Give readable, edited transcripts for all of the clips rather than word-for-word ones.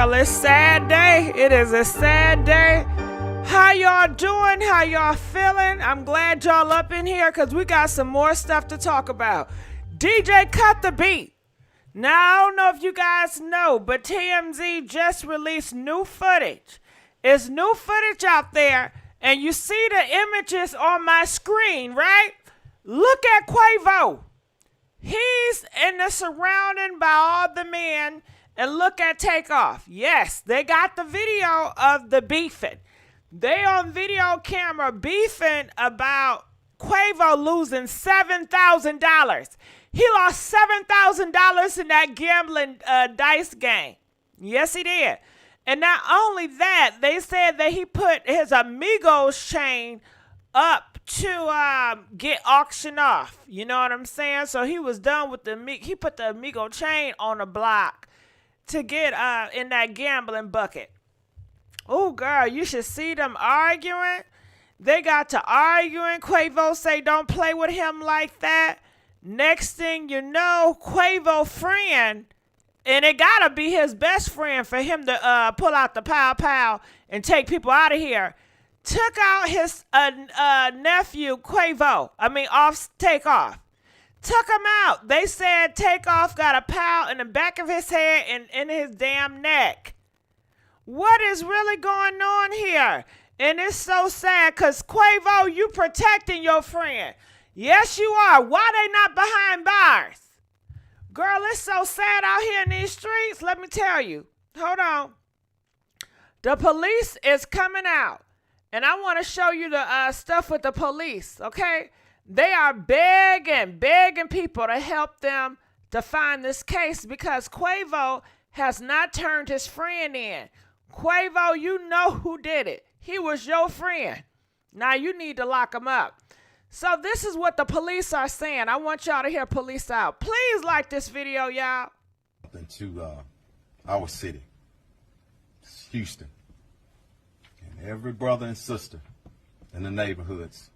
Girl, it's sad day. It is a sad day. How y'all doing? How y'all feeling? I'm glad y'all up in here because we got some more stuff to talk about. DJ cut the beat. Now, I don't know if you guys know, but TMZ just released new footage. It's new footage out there, and you see the images on my screen, right? Look at Quavo. He's in the surrounding by all the men, and look at Takeoff. Yes, they got the video of the beefing. They on video camera beefing about Quavo losing $7,000. He lost $7,000 in that gambling dice game. Yes, he did. And not only that, they said that he put his MIGOS chain up to get auctioned off. You know what I'm saying? So he was done with he put the Amigo chain on the block to get in that gambling bucket. Oh, girl, you should see them arguing. They got to arguing. Quavo say don't play with him like that. Next thing you know, Quavo friend, and it gotta be his best friend for him to pull out the pow and take people out of here, took out his nephew Quavo. Off Takeoff. Took him out. They said Takeoff got a pow in the back of his head and in his damn neck. What is really going on here? And it's so sad because Quavo, you protecting your friend. Yes, you are. Why they not behind bars? Girl, it's so sad out here in these streets. Let me tell you. Hold on. The police is coming out. And I want to show you the stuff with the police, okay? They are begging people to help them to find this case because Quavo has not turned his friend in. Quavo, you know who did it. He was your friend. Now you need to lock him up. So this is what the police are saying. I want y'all to hear police out. Please like this video, y'all. To our city, it's Houston, and every brother and sister in the neighborhoods,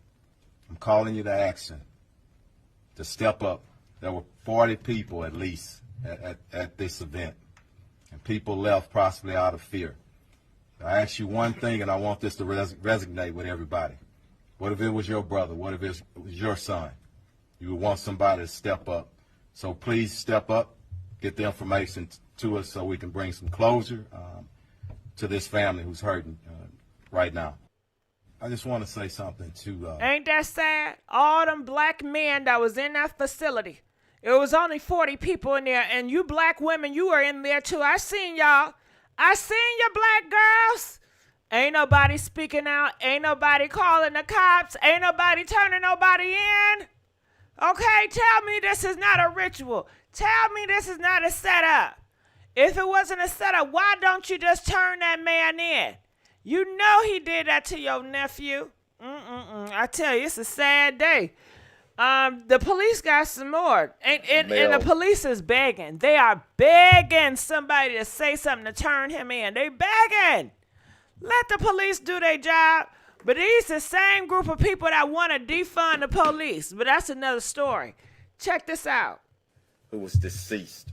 I'm calling you to action, to step up. There were 40 people at least at this event, and people left possibly out of fear. I ask you one thing, and I want this to resonate with everybody. What if it was your brother? What if it was your son? You would want somebody to step up. So please step up, get the information to us so we can bring some closure to this family who's hurting right now. I just want to say something to... Ain't that sad? All them black men that was in that facility. It was only 40 people in there, and you black women, you were in there too. I seen y'all. I seen you black girls. Ain't nobody speaking out. Ain't nobody calling the cops. Ain't nobody turning nobody in. Okay, tell me this is not a ritual. Tell me this is not a setup. If it wasn't a setup, why don't you just turn that man in? You know he did that to your nephew. I tell you, it's a sad day. The police got some more. And the police is begging. They are begging somebody to say something to turn him in. They begging. Let the police do their job. But these the same group of people that want to defund the police. But that's another story. Check this out. Who was deceased.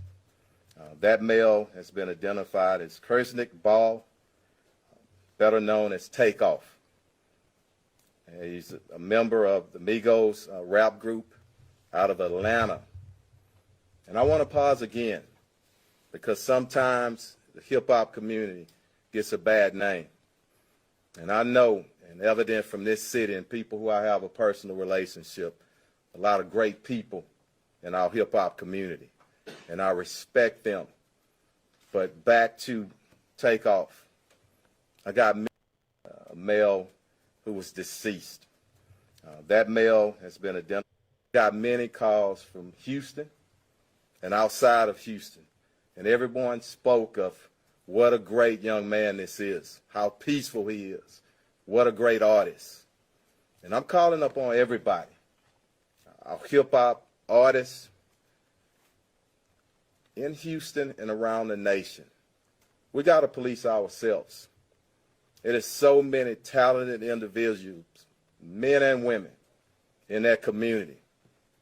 That male has been identified as Kersnick Ball, better known as Takeoff. He's a member of the MIGOS rap group out of Atlanta. And I want to pause again because sometimes the hip-hop community gets a bad name. And I know, and evident from this city and people who I have a personal relationship, a lot of great people in our hip-hop community. And I respect them. But back to Takeoff. I got a male who was deceased. That male has been identified. Got many calls from Houston and outside of Houston. And everyone spoke of what a great young man this is, how peaceful he is, what a great artist. And I'm calling upon everybody, our hip-hop artists in Houston and around the nation. We got to police ourselves. It is so many talented individuals, men and women, in that community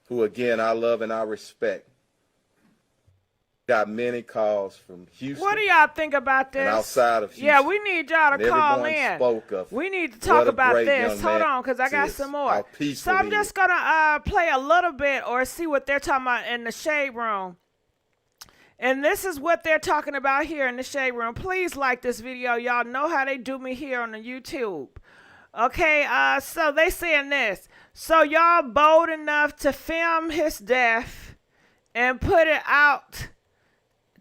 who, again, I love and I respect. got many calls from Houston. What do y'all think about this? And outside of Houston. Yeah, we need y'all to and call everyone in. Spoke of We need to talk about great this. young Hold man on, because I got is, some how more. peaceful So I'm he just is. going to play a little bit or see what they're talking about in the shade room. And this is what they're talking about here in the shade room. Please like this video. Y'all know how they do me here on the YouTube. Okay, so they saying this. So y'all bold enough to film his death and put it out,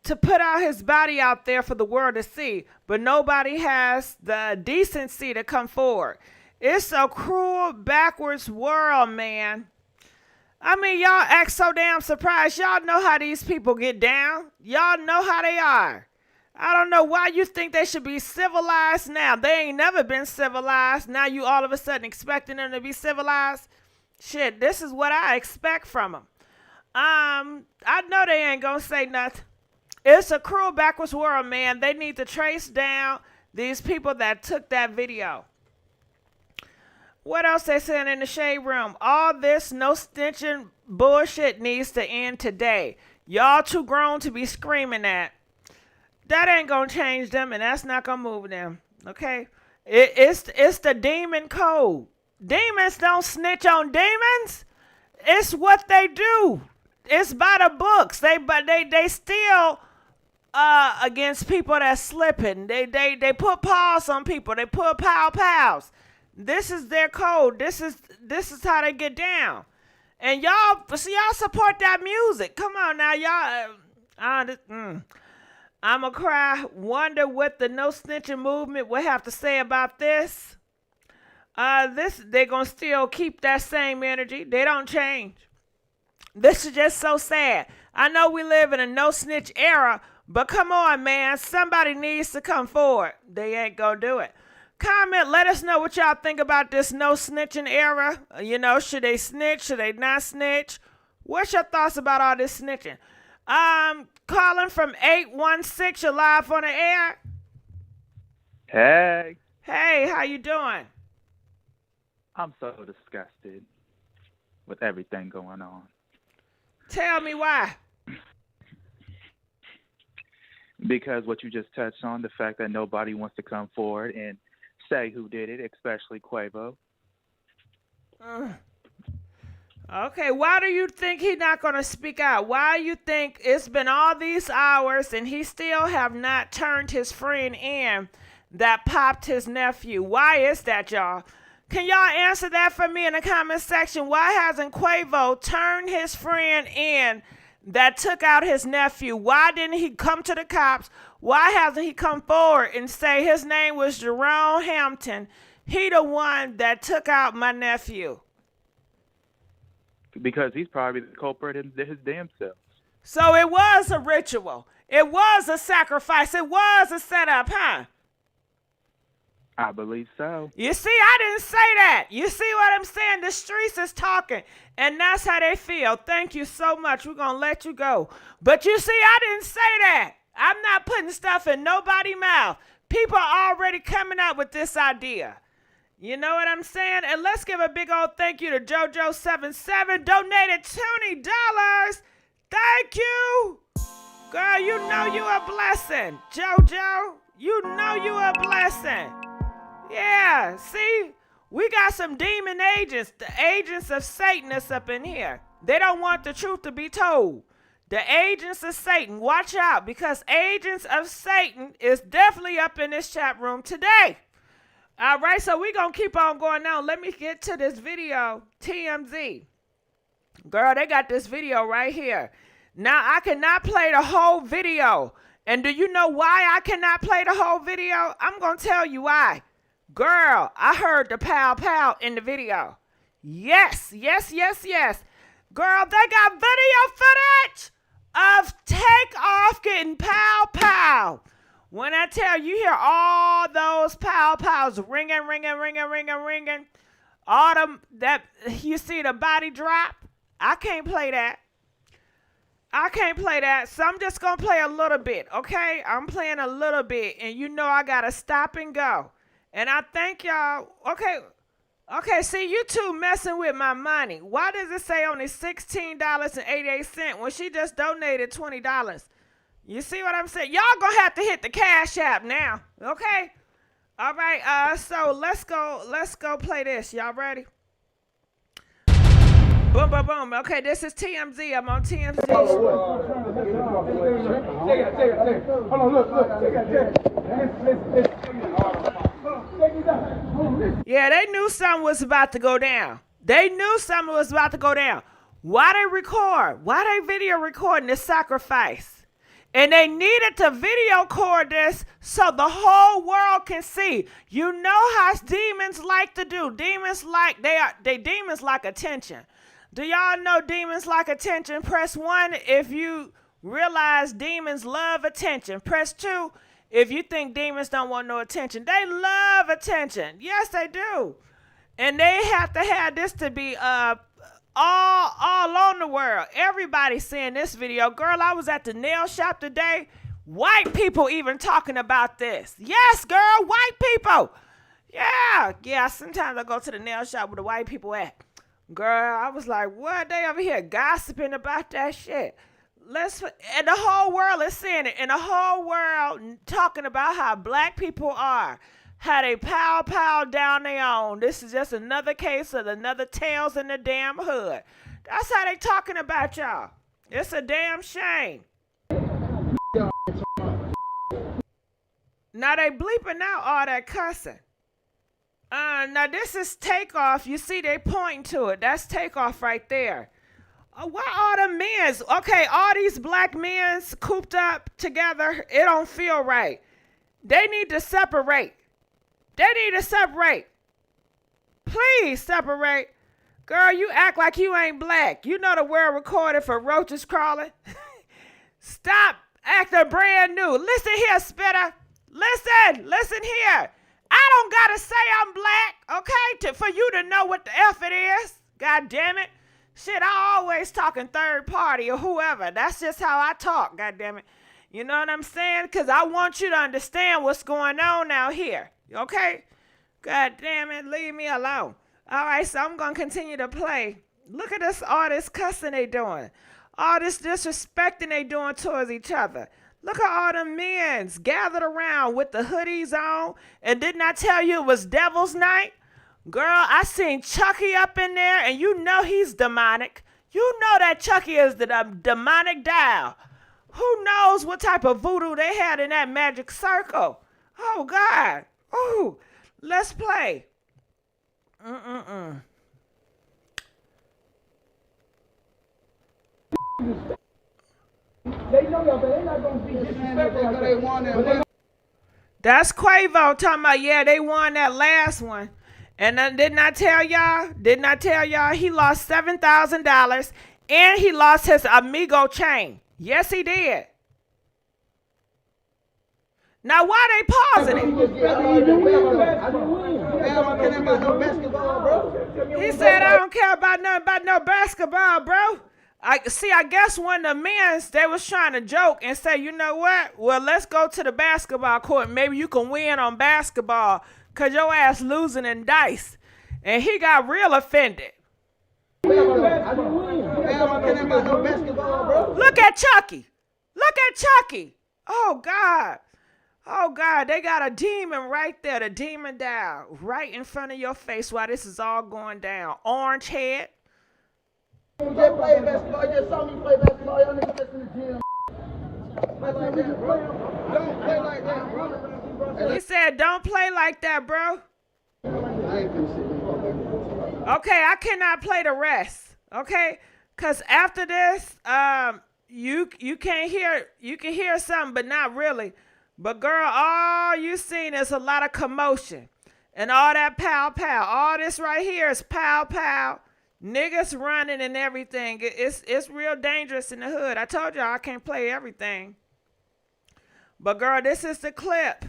to put out his body out there for the world to see, but nobody has the decency to come forward. It's a cruel, backwards world, man. I mean, y'all act so damn surprised. Y'all know how these people get down. Y'all know how they are. I don't know why you think they should be civilized now. They ain't never been civilized. Now you all of a sudden expecting them to be civilized. Shit, this is what I expect from them. I know they ain't gonna say nothing. It's a cruel, backwards world, man. They need to trace down these people that took that video. What else they saying in the shade room? All this no snitching bullshit needs to end today. Y'all too grown to be screaming that. That ain't gonna change them, and that's not gonna move them. Okay? It's the demon code. Demons don't snitch on demons. It's what they do. It's by the books. They still against people that's slipping. They put paws on people. They put pals. This is their code. This is how they get down. And y'all support that music. Come on now, y'all. I'ma cry. Wonder what the no snitching movement will have to say about this. They're gonna still keep that same energy. They don't change. This is just so sad. I know we live in a no snitch era, but come on, man. Somebody needs to come forward. They ain't gonna do it. Comment, let us know what y'all think about this no snitching era. You know, should they snitch? Should they not snitch? What's your thoughts about all this snitching? Calling from 816, you're live on the air. Hey. Hey, how you doing? I'm so disgusted with everything going on. Tell me why. Because what you just touched on, the fact that nobody wants to come forward and say who did it, especially Quavo. Okay, why do you think he's not going to speak out? Why you think it's been all these hours and he still have not turned his friend in that popped his nephew? Why is that, y'all? Can y'all answer that for me in the comment section? Why hasn't Quavo turned his friend in that took out his nephew? Why didn't he come to the cops? Why hasn't he come forward and say his name was Jerome Hampton? He the one that took out my nephew. Because he's probably the culprit in his damn self. So it was a ritual. It was a sacrifice. It was a setup, huh? I believe so. You see, I didn't say that. You see what I'm saying? The streets is talking, and that's how they feel. Thank you so much. We're going to let you go. But you see, I didn't say that. I'm not putting stuff in nobody's mouth. People are already coming up with this idea. You know what I'm saying? And let's give a big old thank you to JoJo77, donated $20. Thank you. Girl, you know you a blessing. JoJo, you know you a blessing. Yeah, see? We got some demon agents, the agents of Satan that's up in here. They don't want the truth to be told. The agents of Satan, watch out, because agents of Satan is definitely up in this chat room today. All right, so we're going to keep on going now. Let me get to this video, TMZ. Girl, they got this video right here. Now, I cannot play the whole video. And do you know why I cannot play the whole video? I'm going to tell you why. Girl, I heard the pow pow in the video. Yes. Girl, they got video footage of Takeoff getting pow pow. When I tell you, hear all those pow pows ringing. All them that you see the body drop. I can't play that. So I'm just gonna play a little bit, okay? I'm playing a little bit, and you know I gotta stop and go. And I thank y'all. Okay, see, you two messing with my money. Why does it say only $16.88 when she just donated $20? You see what I'm saying? Y'all gonna have to hit the Cash App now, okay? All right, so let's go play this. Y'all ready? Boom, boom, boom. Okay, this is TMZ. I'm on TMZ. Hold on, look. Yeah, they knew something was about to go down. Why they record? Why they video recording this sacrifice? And they needed to video record this so the whole world can see. You know how demons like to do. Demons like attention. Do y'all know demons like attention? Press 1 if you realize demons love attention. Press 2 if you think demons don't want no attention. They love attention. Yes, they do. And they have to have this to be all on the world. Everybody seeing this video. Girl, I was at the nail shop today. White people even talking about this. Yes, girl, white people. Yeah, sometimes I go to the nail shop where the white people at. Girl, I was like, what? They over here gossiping about that shit. And the whole world is seeing it. And the whole world talking about how black people are. How they pow down their own. This is just another case of another Tales in the damn hood. That's how they talking about y'all. It's a damn shame. Now they bleeping out all that cussing. Now this is Takeoff. You see they pointing to it. That's Takeoff right there. Why all the men's? Okay, all these black men's cooped up together. It don't feel right. They need to separate. Please separate. Girl, you act like you ain't black. You know the word recorded for roaches crawling. Stop acting brand new. Listen here, Spitter. Listen here. I don't gotta say I'm black, okay, for you to know what the F it is. God damn it. Shit, I always talking third party or whoever. That's just how I talk, god damn it. You know what I'm saying? Because I want you to understand what's going on out here, okay? God damn it, leave me alone. All right, so I'm going to continue to play. Look at this, all this cussing they doing. All this disrespecting they doing towards each other. Look at all the men's gathered around with the hoodies on. And didn't I tell you it was Devil's Night? Girl, I seen Chucky up in there, and you know he's demonic. You know that Chucky is the demonic dial. Who knows what type of voodoo they had in that magic circle? Oh, God. Ooh, let's play. They know that they're not going to be disrespectful like they won that. That's Quavo talking about, yeah, they won that last one. And didn't I tell y'all he lost $7,000 and he lost his Amigo chain. Yes, he did. Now, why they pausing it? He said, I don't care about nothing about no basketball, bro. I guess one of the men, they was trying to joke and say, you know what? Well, let's go to the basketball court. Maybe you can win on basketball because your ass losing in dice. And he got real offended. Look at Chucky. Oh, God. Oh, God, they got a demon right there, the demon down, right in front of your face while this is all going down. Orange head. Just play basketball. Just saw me play basketball. Y'all niggas just in the gym. Don't play like that, bro. He said, don't play like that, bro. Okay, I cannot play the rest. Okay? Because after this, you can't hear, you can hear something, but not really. But girl, all you seen is a lot of commotion. And all that pow. All this right here is pow. Niggas running and everything. It's real dangerous in the hood. I told y'all I can't play everything. But girl, this is the clip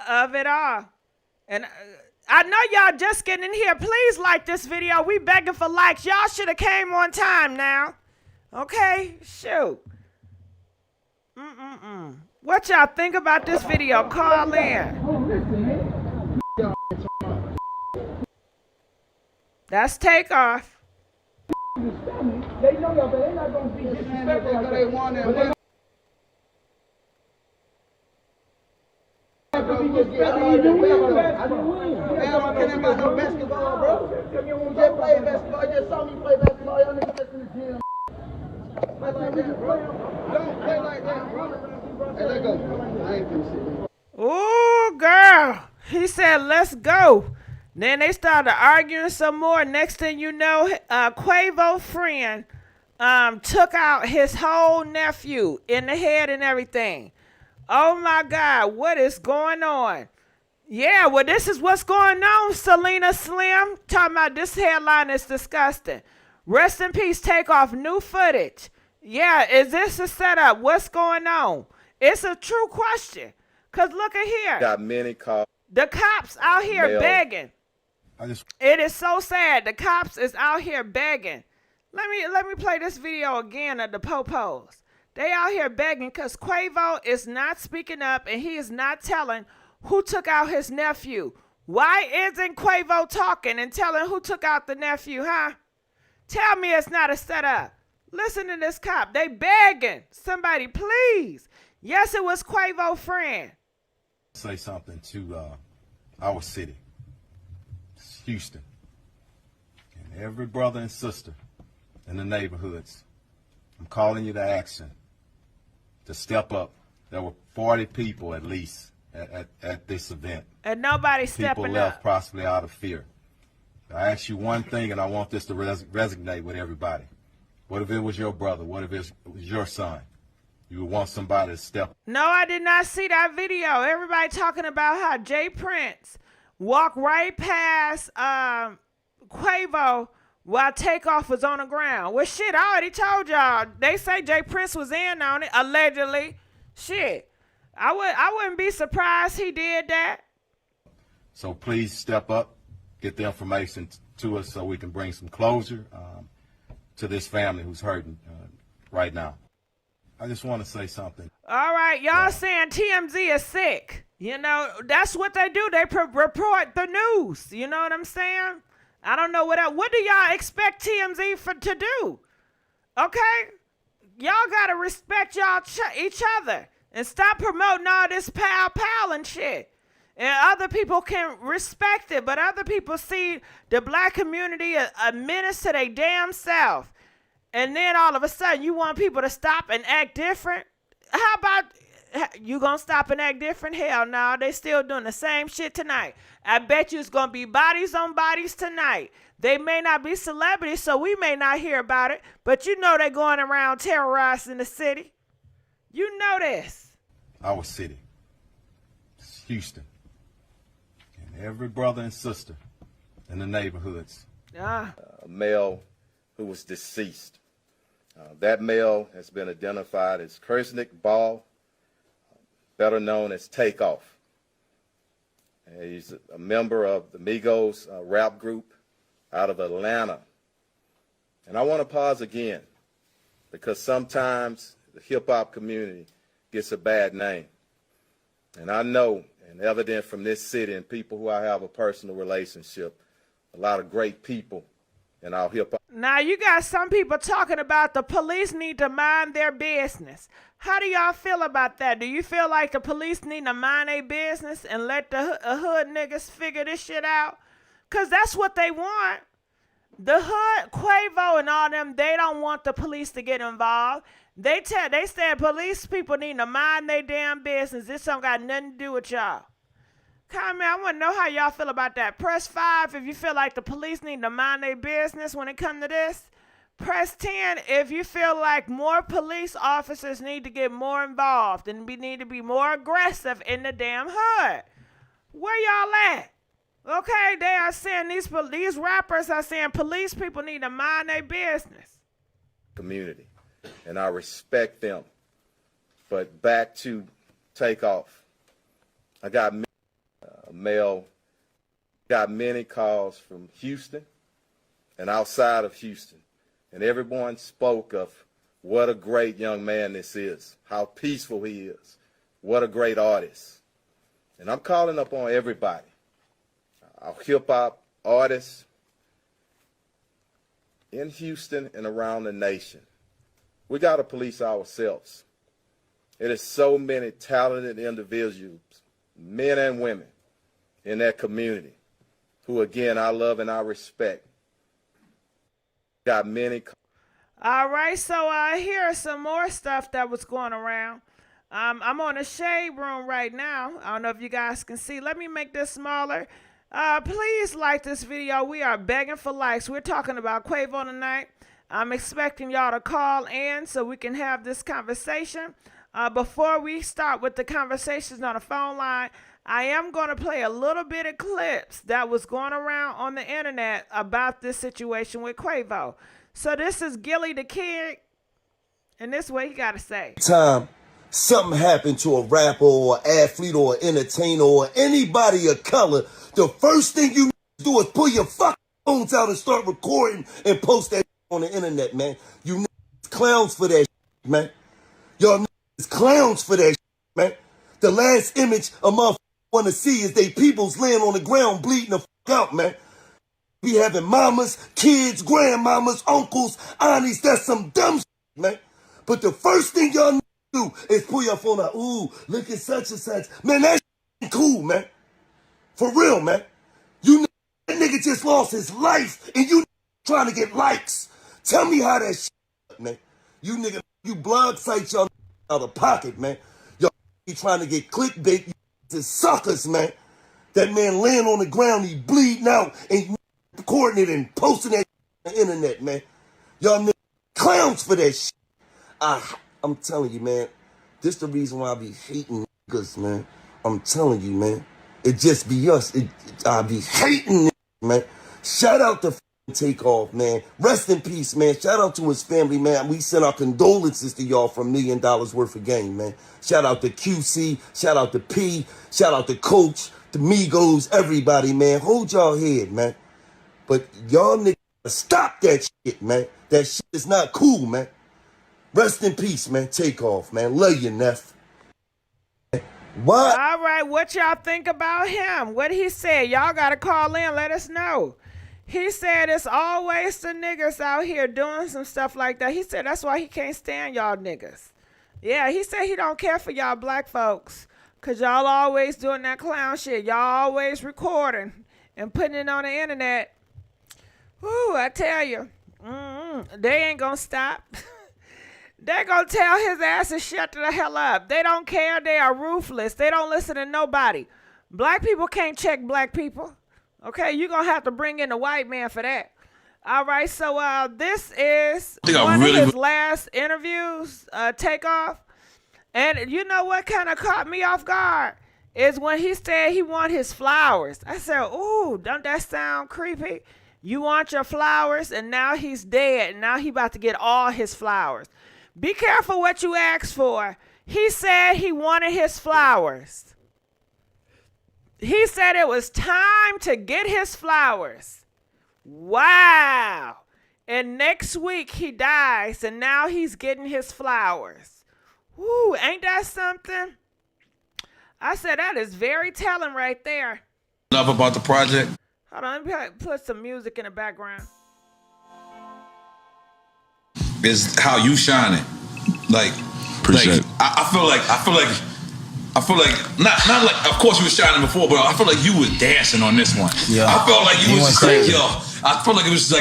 of it all. And I know y'all just getting in here. Please like this video. We begging for likes. Y'all should have came on time now. Okay? Shoot. What y'all think about this video? Call in. That's Takeoff. They know that they're not going to be disrespectful like they won that. bro. You just get all the way, though. I didn't win. Man, I'm not about no basketball, bro. You just play basketball. You just saw me play basketball. Y'all niggas just in the gym. Play like that, bro. Don't play like that, bro. Hey, let go. I ain't finna shit. Ooh, girl. He said, let's go. Then they started arguing some more. Next thing you know, Quavo friend took out his whole nephew in the head and everything. Oh my God, what is going on? Yeah, well, this is what's going on, Selena Slim. Talking about this headline is disgusting. Rest in peace, Takeoff, new footage. Yeah, is this a setup? What's going on? It's a true question. Because look at here. Got many calls. The cops out here begging. It is so sad. The cops is out here begging. Let me play this video again of the popos. They out here begging because Quavo is not speaking up and he is not telling who took out his nephew. Why isn't Quavo talking and telling who took out the nephew, huh? Tell me it's not a setup. Listen to this cop. They begging. Somebody, please. Yes, it was Quavo friend. Say something to our city, it's Houston, and every brother and sister in the neighborhoods. I'm calling you to action, to step up. There were 40 people at least at this event. And nobody stepping People left up. possibly out of fear. I ask you one thing, and I want this to resonate with everybody. What if it was your brother? What if it was your son? You would want somebody to step up. No, I did not see that video. Everybody talking about how Jay Prince walked right past Quavo while Takeoff was on the ground. Well, shit, I already told y'all. They say Jay Prince was in on it, allegedly. Shit, I wouldn't be surprised he did that. So please step up, get the information to us so we can bring some closure to this family who's hurting right now. I just want to say something. All right, y'all saying TMZ is sick. You know, that's what they do. They report the news. You know what I'm saying? I don't know what else. What do y'all expect TMZ to do? Okay? Y'all got to respect each other and stop promoting all this pal and shit. And other people can respect it, but other people see the black community a menace to their damn self. And then all of a sudden you want people to stop and act different? How about you gonna stop and act different? Hell no, they still doing the same shit tonight. I bet you it's gonna be bodies on bodies tonight. They may not be celebrities, so we may not hear about it, but you know they're going around terrorizing the city. You know this. Our city, it's Houston, and every brother and sister in the neighborhoods. A male who was deceased. That male has been identified as Kersnick Ball, better known as Takeoff. He's a member of the MIGOS rap group out of Atlanta. And I want to pause again because sometimes the hip-hop community gets a bad name. And I know, and evident from this city and people who I have a personal relationship, a lot of great people in our hip-hop. Now, you got some people talking about the police need to mind their business. How do y'all feel about that? Do you feel like the police need to mind their business and let the hood niggas figure this shit out? Because that's what they want. The hood, Quavo and all them, they don't want the police to get involved. They said police people need to mind their damn business. This don't got nothing to do with y'all. Comment, I want to know how y'all feel about that. Press 5 if you feel like the police need to mind their business when it comes to this. Press 10 if you feel like more police officers need to get more involved and need to be more aggressive in the damn hood. Where y'all at? Okay, they are saying these rappers are saying police people need to mind their business. Community, and I respect them. But back to Takeoff. I got many calls from Houston and outside of Houston, and everyone spoke of what a great young man this is, how peaceful he is, what a great artist. And I'm calling upon everybody, our hip-hop artists in Houston and around the nation. We got to police ourselves. It is so many talented individuals men and women in that community who, again, I love and I respect. Got many. All right, so here's some more stuff that was going around. I'm on the shade room right now. I don't know if you guys can see. Let me make this smaller. Please like this video. We are begging for likes. We're talking about Quavo tonight. I'm expecting y'all to call in so we can have this conversation. Before we start with the conversations on the phone line, I am going to play a little bit of clips that was going around on the internet about this situation with Quavo. So this is Gillie Da Kid, and this is what he got to say. Time something happened to a rapper or athlete or entertainer or anybody of color, the first thing you do is pull your fucking phones out and start recording and post that on the internet, man. You clowns for that shit, man. Y'all clowns for that shit, man. The last image a motherfucker want to see is they peoples laying on the ground bleeding the fuck out, man. Be having mamas, kids, grandmamas, uncles, aunties. That's some dumb shit, man. But the first thing y'all do is pull your phone out. Ooh, look at such and such. Man, that shit cool, man. For real, man. You that nigga just lost his life and you trying to get likes. Tell me how that shit, man. You nigga, you blog sites y'all out of pocket, man. Y'all be trying to get clickbait. You suckers, man. That man laying on the ground, he bleeding out and you recording it and posting that on the internet, man. Y'all niggas clowns for that shit. I'm telling you, man. This the reason why I be hating niggas, man. I'm telling you, man. It just be us. I be hating niggas, man. Shout out to Takeoff, man. Rest in peace, man. Shout out to his family, man. We send our condolences to y'all for $1 million worth of game, man. Shout out to QC. Shout out to P. Shout out to Coach, the MIGOS, everybody, man. Hold y'all head, man. But y'all niggas stop that shit, man. That shit is not cool, man. Rest in peace, man. Takeoff, man. Love you, Neff. What? All right, what y'all think about him? What he said? Y'all got to call in. Let us know. He said it's always the niggas out here doing some stuff like that. He said that's why he can't stand y'all niggas. Yeah, he said he don't care for y'all black folks because y'all always doing that clown shit. Y'all always recording and putting it on the internet. Whoo, I tell you, they ain't going to stop. They're going to tell his ass to shut the hell up. They don't care. They are ruthless. They don't listen to nobody. Black people can't check black people. Okay, you're going to have to bring in the white man for that. All right, so this is one of his last interviews, Takeoff. And you know what kind of caught me off guard is when he said he want his flowers. I said, ooh, don't that sound creepy? You want your flowers, and now he's dead. Now he about to get all his flowers. Be careful what you ask for. He said he wanted his flowers. He said it was time to get his flowers. Wow. And next week he dies, and now he's getting his flowers. Woo, ain't that something? I said that is very telling right there. Love about the project. Hold on, let me put some music in the background. Is how you shining. Like, appreciate it. I feel like not like, of course you were shining before, but I feel like you was dancing on this one. Yeah. I felt like you was just crazy. Like, yo, I felt like it was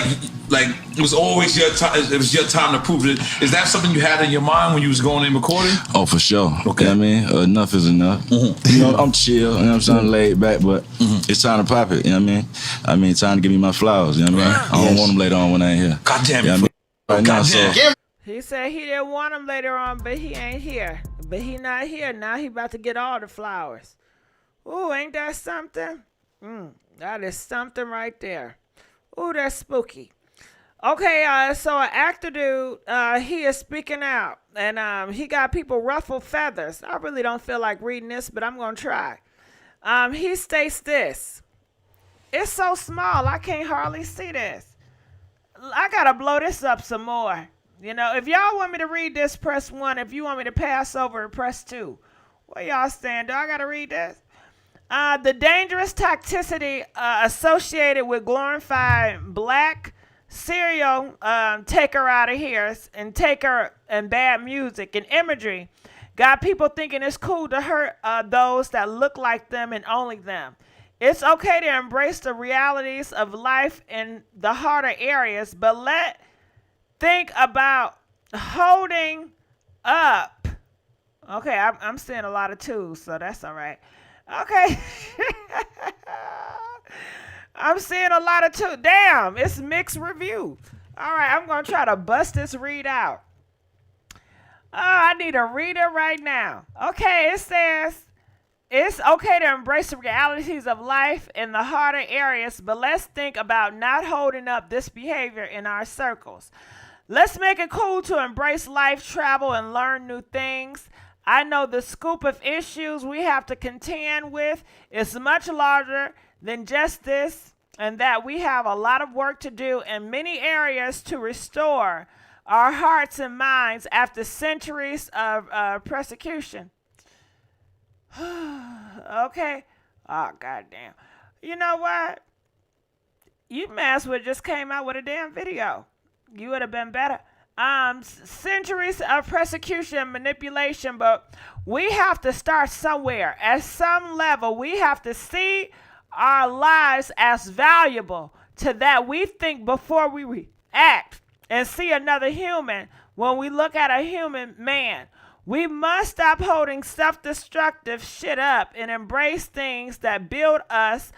like it was always your time. It was your time to prove it. Is that something you had in your mind when you was going in recording? Oh, for sure. Okay. You know what I mean? Enough is enough. Mm-hmm. You know, I'm chill, you know what I'm saying, laid back, but it's time to pop it, you know what I mean? I mean, time to give me my flowers, you know what I mean? I don't want them later on when I ain't here. God damn it. You know what I mean? Right now, so. He said he didn't want him later on, but he ain't here. But he not here. Now he about to get all the flowers. Ooh, ain't that something? That is something right there. Ooh, that's spooky. Okay, so an actor dude, he is speaking out. And he got people ruffled feathers. I really don't feel like reading this, but I'm going to try. He states this. It's so small, I can't hardly see this. I got to blow this up some more. You know, if y'all want me to read this, press 1. If you want me to pass over, press 2. Where y'all stand? Do I got to read this? The dangerous toxicity associated with glorifying black serial taker out of here and taker and bad music and imagery Got people thinking it's cool to hurt those that look like them and only them. It's okay to embrace the realities of life in the harder areas, but think about holding up. Okay, I'm seeing a lot of twos, so that's all right. Okay. I'm seeing a lot of twos. Damn, it's mixed review. All right, I'm going to try to bust this read out. Oh, I need to read it right now. Okay, it says, it's okay to embrace the realities of life in the harder areas, but let's think about not holding up this behavior in our circles. Let's make it cool to embrace life, travel, and learn new things. I know the scope of issues we have to contend with is much larger than just this, and that we have a lot of work to do in many areas to restore our hearts and minds after centuries of persecution. Okay. Oh, goddamn. You know what? You might as well just came out with a damn video. You would have been better. Centuries of persecution and manipulation, but we have to start somewhere. At some level, we have to see our lives as valuable to that we think before we react and see another human when we look at a human man. We must stop holding self-destructive shit up and embrace things that build us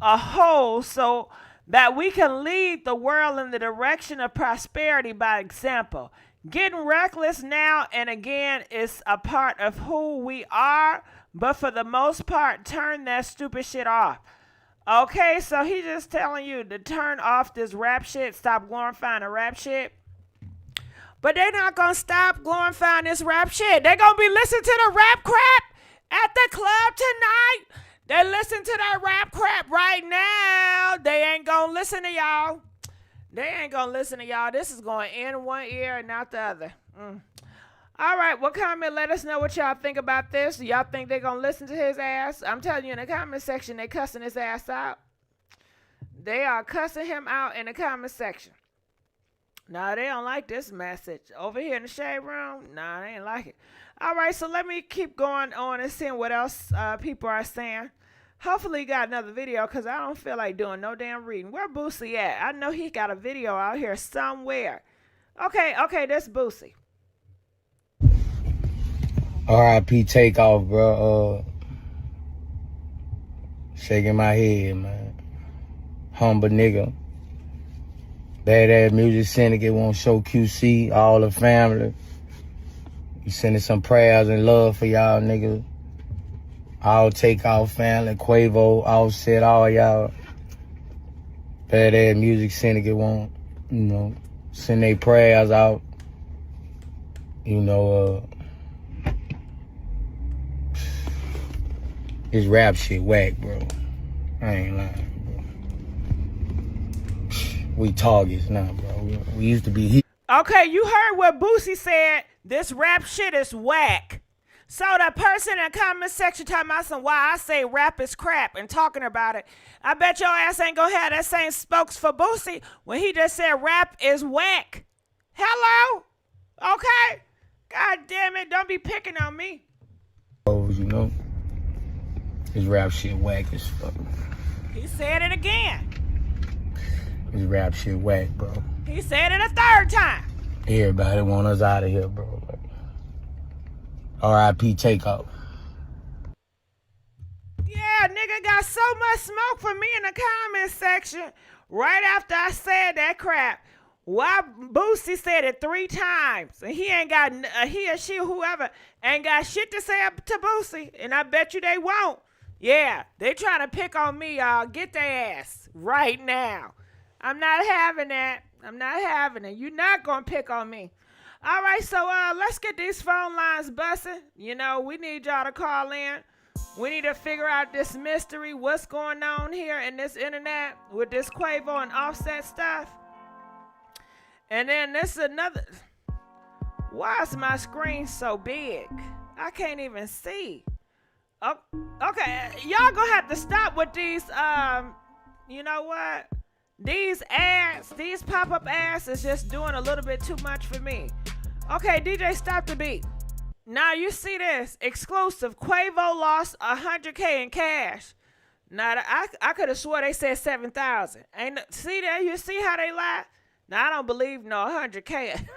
a whole so that we can lead the world in the direction of prosperity by example. Getting reckless now and again is a part of who we are, but for the most part, turn that stupid shit off. Okay, so he's just telling you to turn off this rap shit, stop glorifying the rap shit. But they're not going to stop glorifying this rap shit. They're going to be listening to the rap crap at the club tonight. They listen to that rap crap right now. They ain't going to listen to y'all. They ain't going to listen to y'all. This is going in one ear and out the other. All right, well, comment, let us know what y'all think about this. Do y'all think they're going to listen to his ass? I'm telling you, in the comment section, they cussing his ass out. They are cussing him out in the comment section. No, they don't like this message. Over here in the shade room, nah, they ain't like it. All right, so let me keep going on and seeing what else people are saying. Hopefully you got another video because I don't feel like doing no damn reading. Where Boosie at? I know he got a video out here somewhere. Okay, that's Boosie. R.I.P. Takeoff, bro. Shaking my head, man. Humble nigga. Badass Music Syndicate won't show QC, all the family. We sending some prayers and love for y'all niggas. All Takeoff family, Quavo, Offset, all y'all. Badass Music Syndicate won't, send their prayers out. This rap shit whack, bro. I ain't lying. We targets now, bro. We used to be here. Okay, you heard what Boosie said. This rap shit is whack. So the person in the comment section talking about some why I say rap is crap and talking about it. I bet your ass ain't gonna have that same spokes for Boosie when he just said rap is whack. Hello? Okay? God damn it, don't be picking on me. This rap shit whack as fuck. He said it again. This rap shit whack, bro. He said it a third time. Everybody want us out of here, bro. R.I.P. Takeoff. Yeah, nigga got so much smoke for me in the comment section right after I said that crap. Why Boosie said it 3 times and he ain't got, he or she or whoever ain't got shit to say up to Boosie, and I bet you they won't. Yeah, they trying to pick on me, y'all. Get their ass right now. I'm not having that. I'm not having it. You're not going to pick on me. All right, so let's get these phone lines busting. We need y'all to call in. We need to figure out this mystery, what's going on here in this internet with this Quavo and Offset stuff. And then this is another. Why is my screen so big? I can't even see. Oh, okay, y'all gonna have to stop with these, you know what? These ads, these pop-up ads is just doing a little bit too much for me. Okay, DJ, stop the beat. Now you see this exclusive. Quavo lost $100K in cash. Now I could have swore they said 7,000. Ain't see that? You see how they lie? Now I don't believe no 100K.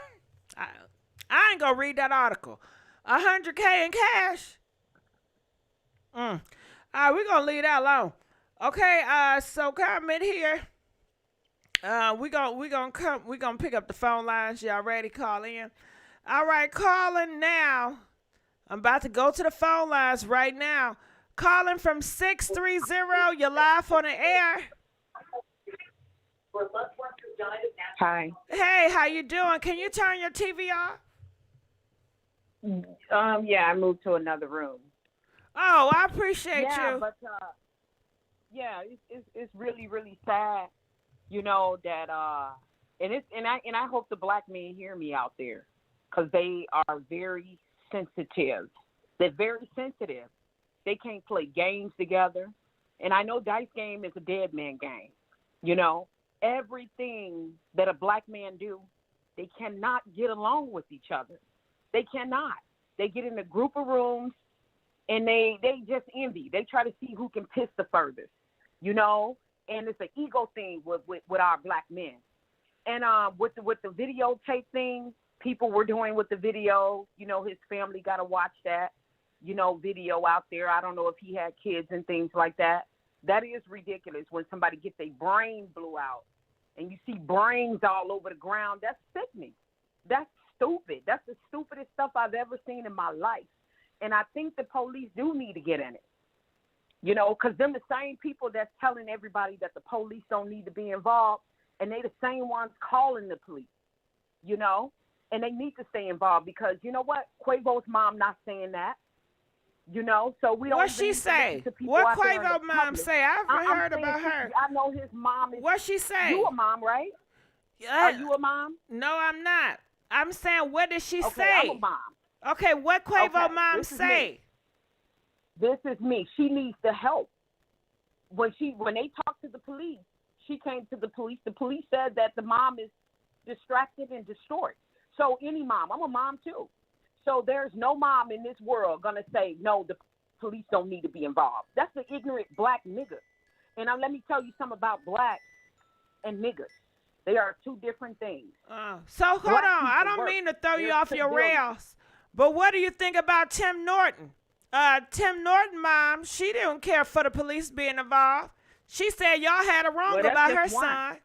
I ain't gonna read that article. 100K in cash. All right, we're gonna leave that alone. Okay, so comment here. We gonna pick up the phone lines. Y'all ready? Call in. All right, calling now. I'm about to go to the phone lines right now. Calling from 630. You're live on the air. Hi. Hey, how you doing? Can you turn your TV off? Yeah, I moved to another room. Oh, I appreciate you. But yeah, it's really really sad, you know that and I hope the black men hear me out there, because they are very sensitive. They're very sensitive. They can't play games together, and I know dice game is a dead man game. You know, everything that a black man do, they cannot get along with each other. They cannot. They get in a group of rooms and they just envy. They try to see who can piss the furthest, you know, and it's an ego thing with our black men. And with the videotape thing, people were doing with the video, you know, his family got to watch that, you know, video out there. I don't know if he had kids and things like that. That is ridiculous when somebody gets their brain blew out and you see brains all over the ground. That's sickening. That's stupid. That's the stupidest stuff I've ever seen in my life. And I think the police do need to get in it, you know, because them the same people that's telling everybody that the police don't need to be involved, and they the same ones calling the police, you know, and they need to stay involved because, you know what, Quavo's mom not saying that, you know, so we don't. What she say? What Quavo mom say? I haven't heard about her. I know his mom is. What she say? You a mom, right? Are you a mom? No, I'm not. I'm saying, what did she Okay, say? I'm a mom. Okay, what Quavo mom this is say? me. This is me. She needs the help. When they talked to the police, she came to the police. The police said that the mom is distracted and distraught. So any mom, I'm a mom too. So there's no mom in this world gonna say, no, the police don't need to be involved. That's the ignorant black nigga. And let me tell you something about black and niggas. They are two different things. So hold on. I don't mean to throw you off your rails, but what do you think about Tim Norton? Tim Norton mom, she didn't care for the police being involved. She said y'all had it wrong about her son.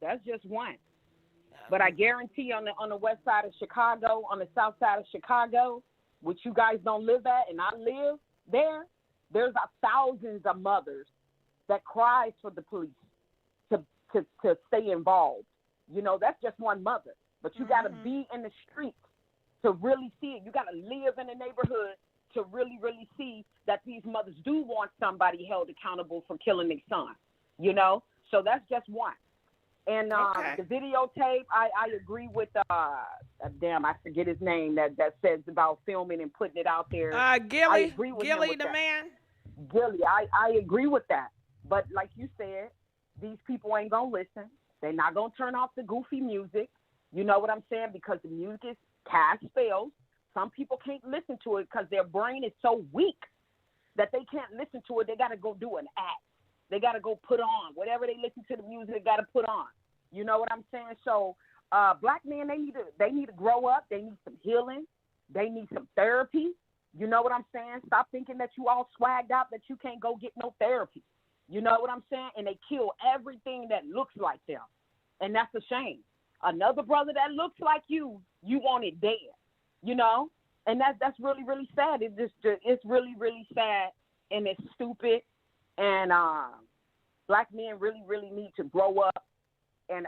That's just one. But I guarantee on the west side of Chicago, on the south side of Chicago, which you guys don't live at, and I live there, there's thousands of mothers that cries for the police to stay involved. You know, that's just one mother. But you got to be in the streets to really see it. You got to live in the neighborhood to really, really see that these mothers do want somebody held accountable for killing their son, you know? So that's just one. And the videotape, I agree with, damn, I forget his name, that says about filming and putting it out there. Gillie the man. Gillie, I agree with that. But like you said, these people ain't going to listen. They're not going to turn off the goofy music. You know what I'm saying? Because the music casts spells. Some people can't listen to it because their brain is so weak that they can't listen to it. They got to go do an act. They got to go put on. Whatever they listen to the music, they got to put on. You know what I'm saying? So black men, they need to grow up. They need some healing. They need some therapy. You know what I'm saying? Stop thinking that you all swagged out, that you can't go get no therapy. You know what I'm saying? And they kill everything that looks like them. And that's a shame. Another brother that looks like you want it dead. You know? And that's really, really sad. It's really, really sad, and it's stupid. And black men really, really need to grow up and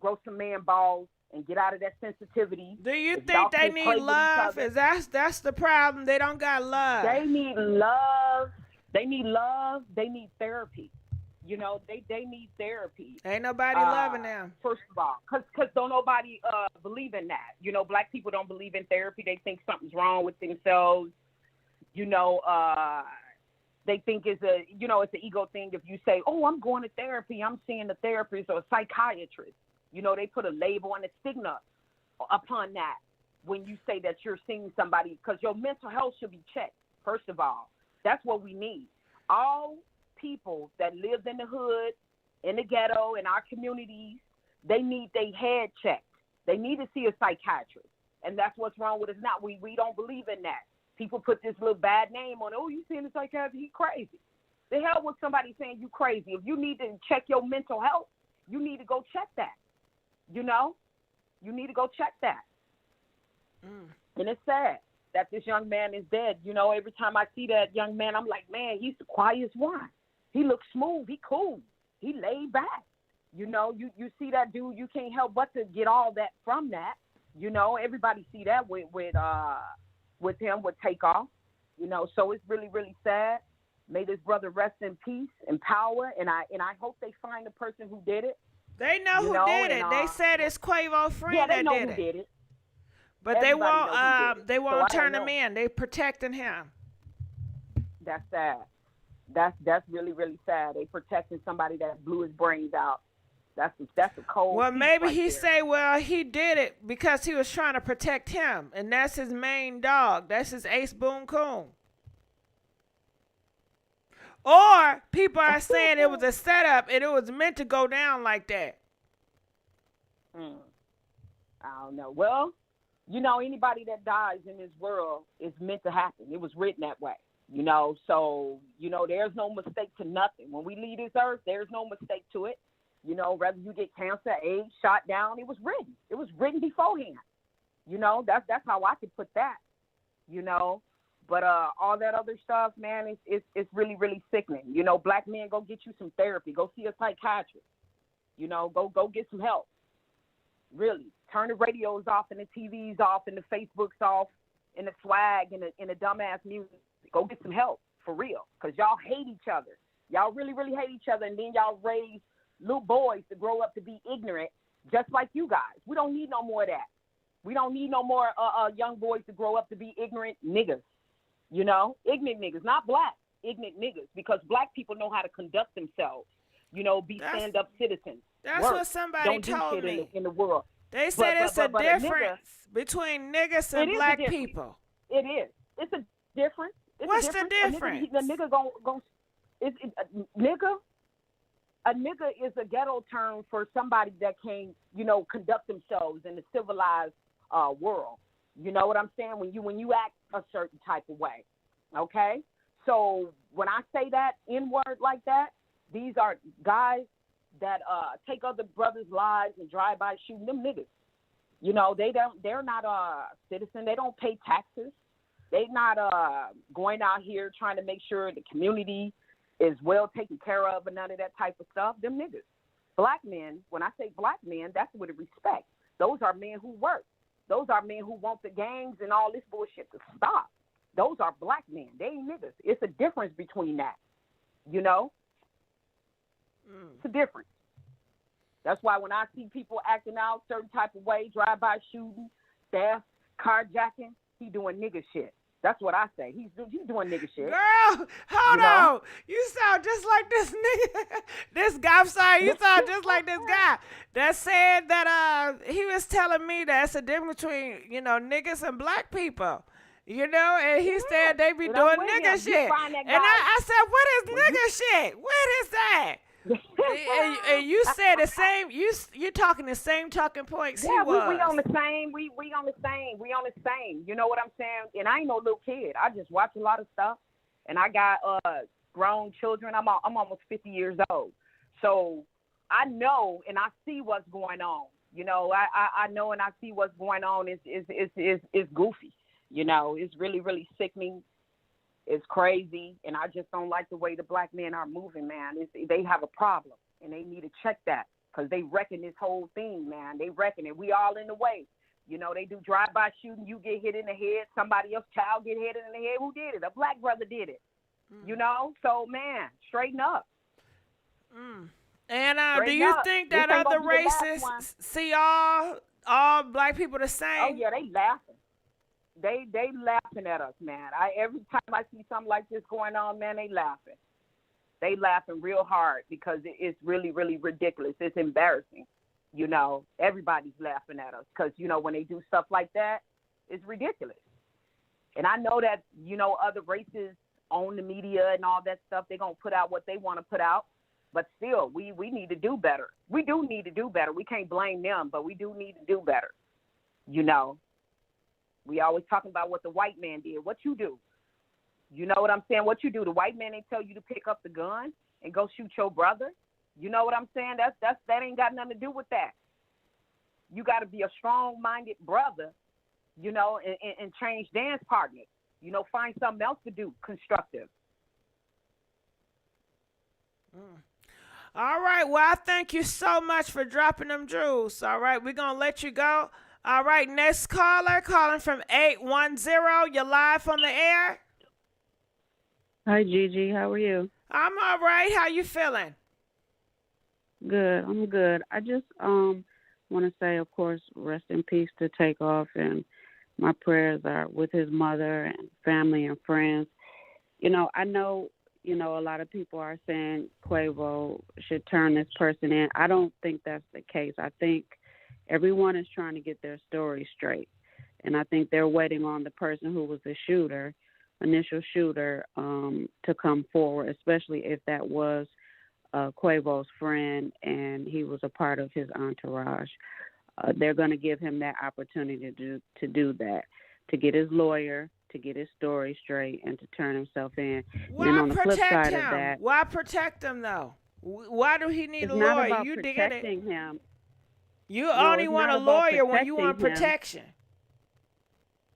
grow some man balls and get out of that sensitivity. Do you think they need love? That's the problem. They don't got love. They need love. They need love. They need therapy. You know, they need therapy. Ain't nobody loving them. First of all, because don't nobody believe in that. You know, black people don't believe in therapy. They think something's wrong with themselves. You know, they think it's an ego thing if you say, oh, I'm going to therapy. I'm seeing a therapist or a psychiatrist. You know, they put a label and a stigma upon that. when you say that you're seeing somebody, because your mental health should be checked, first of all. That's what we need. All people that live in the hood, in the ghetto, in our communities, they need their head checked. They need to see a psychiatrist. And that's what's wrong with us now. We don't believe in that. People put this little bad name on it. Oh, you seeing a psychiatrist? He crazy. The hell with somebody saying you crazy. If you need to check your mental health, you need to go check that. You know? You need to go check that. And it's sad that this young man is dead. You know, every time I see that young man, I'm like, man, he's the quietest one. He looks smooth. He cool. He laid back. You know, you see that dude, you can't help but to get all that from that. You know, everybody see that with him, with Takeoff. You know, so it's really, really sad. May this brother rest in peace and power, and I hope they find the person who did it. They know who did it. They said it's Quavo friend yeah, they that know did who it. did it. But Everybody they won't So turn him in. They protecting him. That's sad. That's really, really sad. They protecting somebody that blew his brains out. That's a cold. Well, piece maybe right he there. say, well, he did it because he was trying to protect him, and that's his main dog. That's his ace boon coon. Or people are saying it was a setup and it was meant to go down like that. I don't know. Well, you know, anybody that dies in this world is meant to happen. It was written that way. You know, so, you know, there's no mistake to nothing. When we leave this earth, there's no mistake to it. You know, whether you get cancer, AIDS, shot down, it was written. It was written beforehand. You know, that's how I could put that, you know. But all that other stuff, man, it's really, really sickening. You know, black men, go get you some therapy. Go see a psychiatrist. You know, go get some help. Really. Turn the radios off and the TVs off and the Facebooks off and the swag and the dumbass music. Go get some help, for real, because y'all hate each other. Y'all really, really hate each other, and then y'all raise little boys to grow up to be ignorant just like you guys. We don't need no more of that. We don't need no more young boys to grow up to be ignorant niggas. You know, ignorant niggas, not black, ignorant niggas, because black people know how to conduct themselves, you know, be stand-up citizens. That's what somebody told me. In the world. They said it's a difference between niggas and black people. It is. It's a difference. What's the difference? A nigga a nigga is a ghetto term for somebody that can, you know, conduct themselves in a civilized world. You know what I'm saying? When you act a certain type of way, okay? So when I say that N-word like that, these are guys that take other brothers' lives and drive by shooting them niggas. You know, they're not citizen. They don't pay taxes. They're not going out here trying to make sure the community is well taken care of and none of that type of stuff. Them niggas. Black men, when I say black men, that's with respect. Those are men who work. Those are men who want the gangs and all this bullshit to stop. Those are black men. They ain't niggas. It's a difference between that. You know? It's a difference. That's why when I see people acting out certain type of way, drive-by shooting, theft, carjacking, he doing nigga shit. That's what I say. He's doing nigga shit. Girl, hold on. You sound just like this nigga. This guy, I'm sorry, you sound just like this guy that said that he was telling me that's a difference between, you know, niggas and black people. You know, and he said they be doing nigga shit. And I said, what is nigga shit? What is that? and you said the same. You're talking the same talking points. Yeah, we on the same. We on the same. We on the same. You know what I'm saying? And I ain't no little kid. I just watch a lot of stuff, and I got grown children. I'm almost 50 years old, so I know and I see what's going on. You know, I know and I see what's going on. It's goofy. You know, it's really, really sickening. It's crazy, and I just don't like the way the black men are moving, man. They have a problem, and they need to check that because they reckon this whole thing, man. They reckon it. We all in the way. You know, they do drive-by shooting. You get hit in the head. Somebody else's child get hit in the head. Who did it? A black brother did it. You know? So, man, straighten up. And do you think that other races see all black people the same? Oh, yeah, they laughing. They laughing at us, man. Every time I see something like this going on, man, they laughing. They laughing real hard because it's really, really ridiculous. It's embarrassing. You know, everybody's laughing at us because, you know, when they do stuff like that, It's ridiculous. And I know that, you know, other races own the media and all that stuff. They're going to put out what they want to put out. But still, we need to do better. We do need to do better. We can't blame them, but we do need to do better. You know, we always talking about what the white man did. What you do? You know what I'm saying? What you do? The white man ain't tell you to pick up the gun and go shoot your brother. You know what I'm saying? That ain't got nothing to do with that. You got to be a strong-minded brother, you know, and change dance partners. You know, find something else to do constructive. All right. Well, I thank you so much for dropping them jewels. All right. We're going to let you go. All right. Next caller, calling from 810. You're live on the air. Hi, Gigi. How are you? I'm all right. How you feeling? Good. I'm good. I just want to say, of course, rest in peace to Takeoff, and my prayers are with his mother and family and friends. You know, I know, you know, a lot of people are saying Quavo should turn this person in. I don't think that's the case. I think everyone is trying to get their story straight, and I think they're waiting on the person who was the shooter, initial shooter, to come forward, especially if that was Quavo's friend and he was a part of his entourage. They're going to give him that opportunity to do that, to get his lawyer, to get his story straight, and to turn himself in. Why and on the protect flip side him? of that, Why protect him, though? Why do he need it's a not lawyer? about You did it. protecting him. You No, only it's want a not about lawyer when you want protecting him. protection.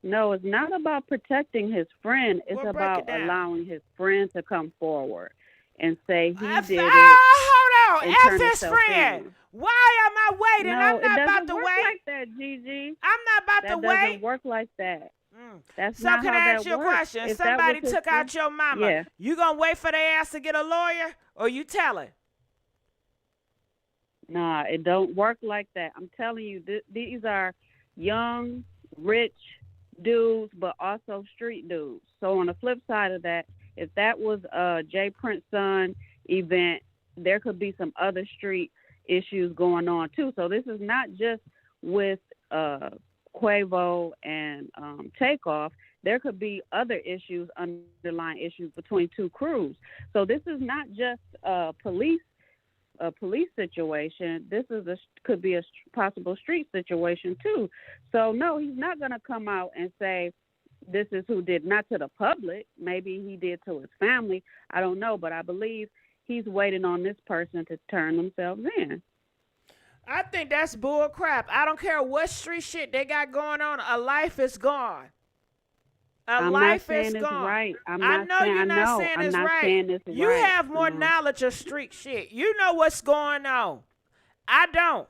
No, it's not about protecting his friend. It's Well, break it about down. allowing his friend to come forward and say he did it. Hold on. and F turn his himself friend. in. Why am I waiting? No, I'm it not doesn't about to work wait. like that, Gigi. I'm not about That to doesn't wait. work like that. That's So not can how I that ask you a works. question? If that Somebody was his took out friend- your mama. Yeah. You gonna wait for their ass to get a lawyer, or you telling? Nah, it don't work like that. I'm telling you, these are young, rich dudes, but also street dudes. So on the flip side of that, if that was a Jay Prince's son event, there could be some other street issues going on too. So this is not just with Quavo and Takeoff. There could be other issues, underlying issues between two crews. So this is not just a police situation. This is could be a possible street situation too. So no, he's not going to come out and say this is who did, not to the public. Maybe he did to his family. I don't know, but I believe he's waiting on this person to turn themselves in. I think that's bull crap. I don't care what street shit they got going on. A life is gone. I'm life not saying is it's gone. right. I know you're not saying it's right. Saying it's you right. have more knowledge of street shit. You know what's going on. I don't.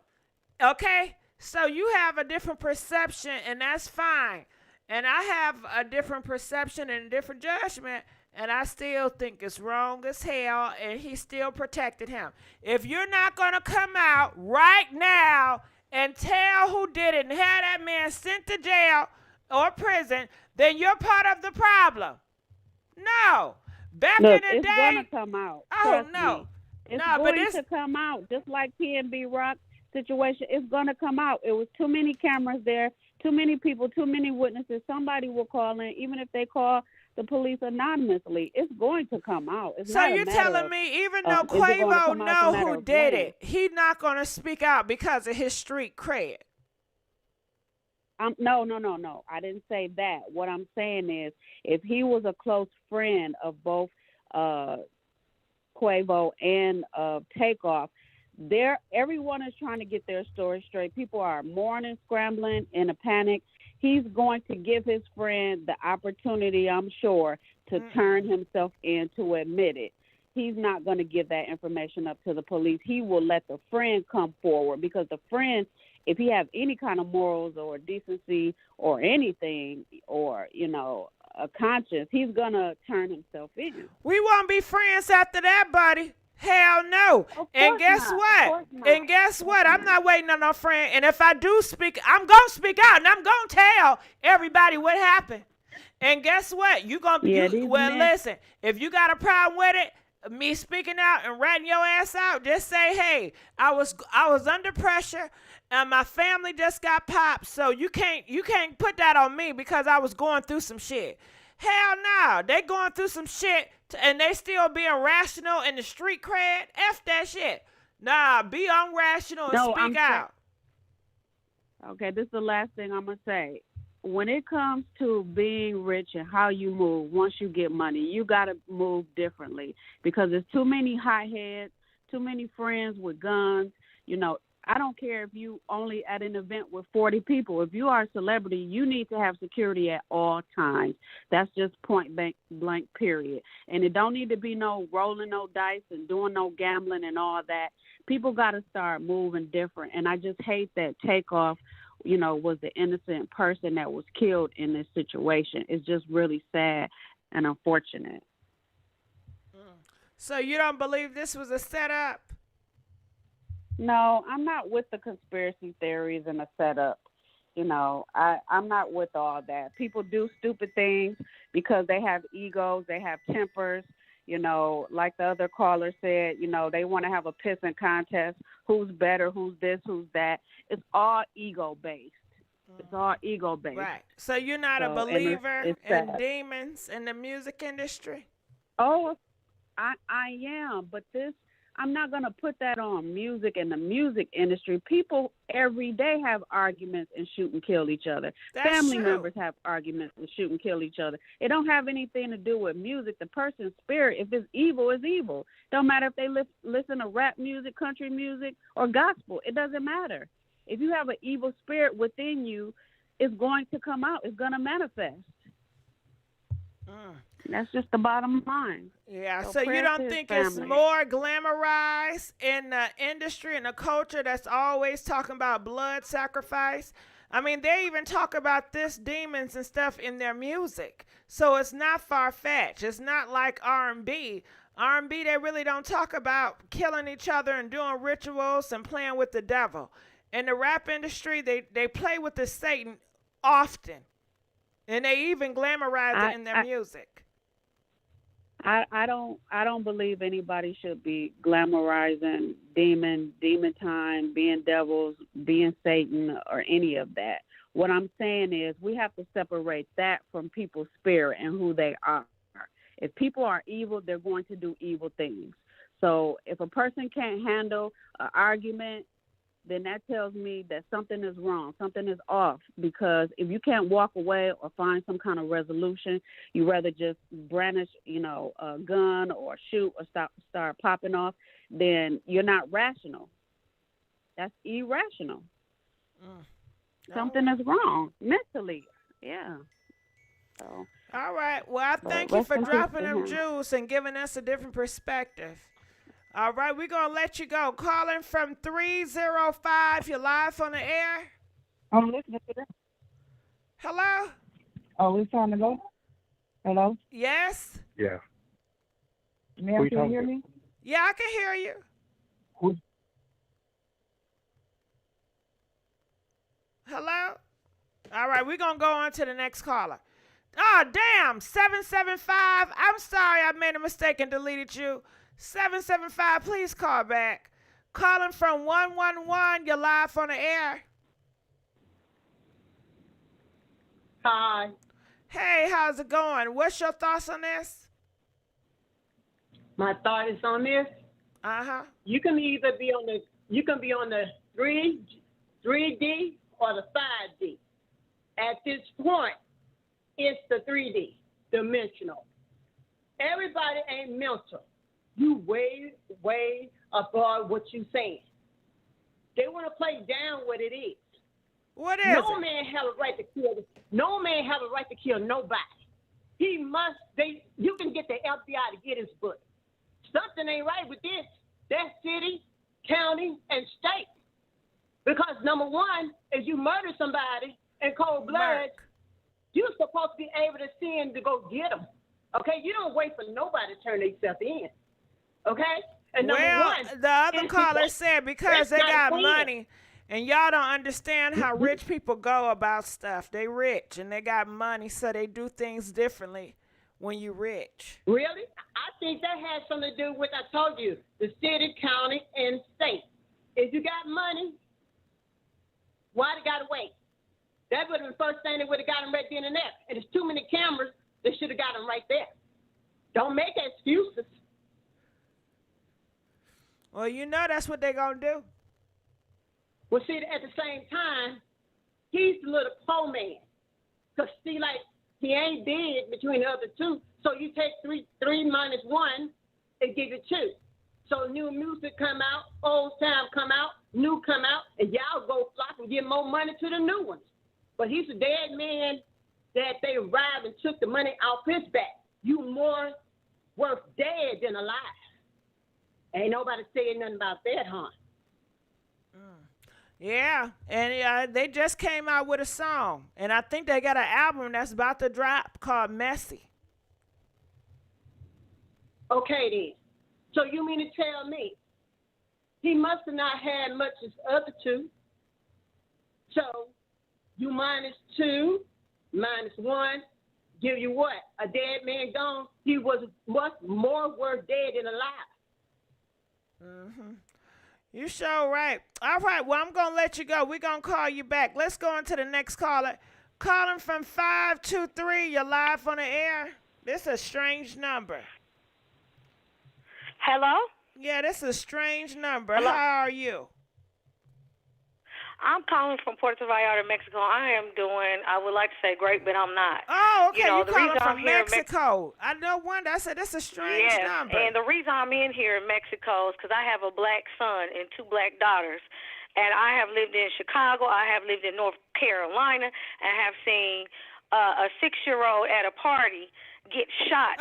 Okay? So you have a different perception, and that's fine. And I have a different perception and a different judgment, and I still think it's wrong as hell, and he still protected him. If you're not going to come out right now and tell who did it and have that man sent to jail or prison, then you're part of the problem. No. Back Look, in the it's day. going to come out. Oh, Trust no. me. It's No, but going to come out. Just like PNB Rock situation, it's going to come out. It was too many cameras there, too many people, too many witnesses. Somebody will call in, even if they call the police anonymously. It's going to come out. It's So not a you're matter telling of, me even is though it gonna Quavo come out? It's a know matter who of did when. it, he not going to speak out because of his street cred. No. I didn't say that. What I'm saying is, if he was a close friend of both Quavo and Takeoff, everyone is trying to get their story straight. People are mourning, scrambling, in a panic. He's going to give his friend the opportunity, I'm sure, to turn himself in, to admit it. He's not going to give that information up to the police. He will let the friend come forward, because the friend, if he have any kind of morals or decency or anything, or, a conscience, he's going to turn himself in. We won't be friends after that, buddy. Hell no. And guess what? I'm not waiting on no friend. And if I do speak, I'm going to speak out, and I'm going to tell everybody what happened. And guess what? Listen, if you got a problem with it, me speaking out and ratting your ass out, just say, hey, I was under pressure and my family just got popped, so you can't put that on me because I was going through some shit. Hell no, they going through some shit and they still being rational in the street cred. F that shit. Nah, be unrational and speak out. Okay, this is the last thing I'm going to say. When it comes to being rich and how you move, once you get money, you got to move differently because there's too many hotheads, too many friends with guns. You know, I don't care if you only at an event with 40 people. If you are a celebrity, you need to have security at all times. That's just point blank, period. And it don't need to be no rolling no dice and doing no gambling and all that. People got to start moving different. And I just hate that Takeoff, you know, was the innocent person that was killed in this situation. It's just really sad and unfortunate. So you don't believe this was a setup? No, I'm not with the conspiracy theories and the setup. You know, I'm not with all that. People do stupid things because they have egos, they have tempers. You know, like the other caller said, you know, they want to have a pissing contest. Who's better? Who's this? Who's that? It's all ego-based. It's all ego-based. Right. So you're not a believer in demons in the music industry? Oh, I am. But I'm not going to put that on music and the music industry. People every day have arguments and shoot and kill each other. That's Family true. members have arguments and shoot and kill each other. It don't have anything to do with music. The person's spirit, if it's evil, it's evil. Don't matter if they listen to rap music, country music, or gospel. It doesn't matter. If you have an evil spirit within you, it's going to come out. It's going to manifest. That's just the bottom line. Yeah, so you don't think it's more glamorized in the industry and the culture that's always talking about blood sacrifice? I mean, they even talk about this demons and stuff in their music. So it's not far-fetched. It's not like R&B. R&B, they really don't talk about killing each other and doing rituals and playing with the devil. In the rap industry, they play with the Satan often. And they even glamorize it in their music. I don't believe anybody should be glamorizing demon time, being devils, being Satan, or any of that. What I'm saying is we have to separate that from people's spirit and who they are. If people are evil, they're going to do evil things. So if a person can't handle an argument, then that tells me that something is wrong, something is off. Because if you can't walk away or find some kind of resolution, you rather just brandish, you know, a gun or shoot or start popping off, then you're not rational. That's irrational. Something is wrong mentally. Yeah. So. All right. Well, I thank you for dropping them jewels and giving us a different perspective. All right, we're going to let you go. Calling from 305. You're live on the air. I'm listening to that. Hello? Oh, we trying to go? Hello? Yes? Yeah. Ma'am, can you hear me? Yeah, I can hear you. Who? Hello? All right, we're going to go on to the next caller. Oh, damn, 775. I'm sorry I made a mistake and deleted you. 775, please call back. Calling from 111, you're live on the air. Hi. Hey, how's it going? What's your thoughts on this? My thought is on this. You can either be on the 3D or the 5D. At this point, it's the 3D, dimensional. Everybody ain't mental. You way above what you saying. They want to play down what it is. What is no man have a right to kill. No man have a right to kill nobody. You can get the FBI to get his butt. Something ain't right with this. That's city, county, and state. Because number one, if you murder somebody in cold blood, you're supposed to be able to send to go get them. Okay, you don't wait for nobody to turn themselves in. Okay? And number one, the other caller said because they got money and y'all don't understand how rich people go about stuff. They rich and they got money, so they do things differently. when you rich. Really? I think that has something to do with, I told you, the city, county, and state. If you got money, why they got to wait? That would have been the first thing they would have got them right then and there. And there's too many cameras, they should have got them right there. Don't make excuses. Well, you know that's what they're going to do. Well, see, at the same time, he's the little poor man. Because, see, like, he ain't big between the other two. So you take three minus 1 and give you 2. So new music come out, old time come out, new come out, and y'all go flock and give more money to the new ones. But he's a dead man that they robbed and took the money off his back. You more worth dead than alive. Ain't nobody saying nothing about that, huh? Yeah, and they just came out with a song, and I think they got an album that's about to drop called Messy. Okay, then. So you mean to tell me he must have not had much as other two? So you minus 2, minus 1, give you what? A dead man gone? He was more worth dead than alive. Mm-hmm. You sure right. All right, well, I'm going to let you go. We're going to call you back. Let's go on to the next caller. Calling from 523. You're live on the air. This is a strange number. Hello? Yeah, this is a strange number. Hello? How are you? I'm calling from Puerto Vallarta, Mexico. I would like to say great, but I'm not. Oh, okay. You know, You're the calling reason from I'm here Mexico. I know one. I said, this is a strange number. And the reason I'm in here in Mexico is because I have a black son and 2 black daughters. And I have lived in Chicago. I have lived in North Carolina. And have seen a 6-year-old at a party get shot.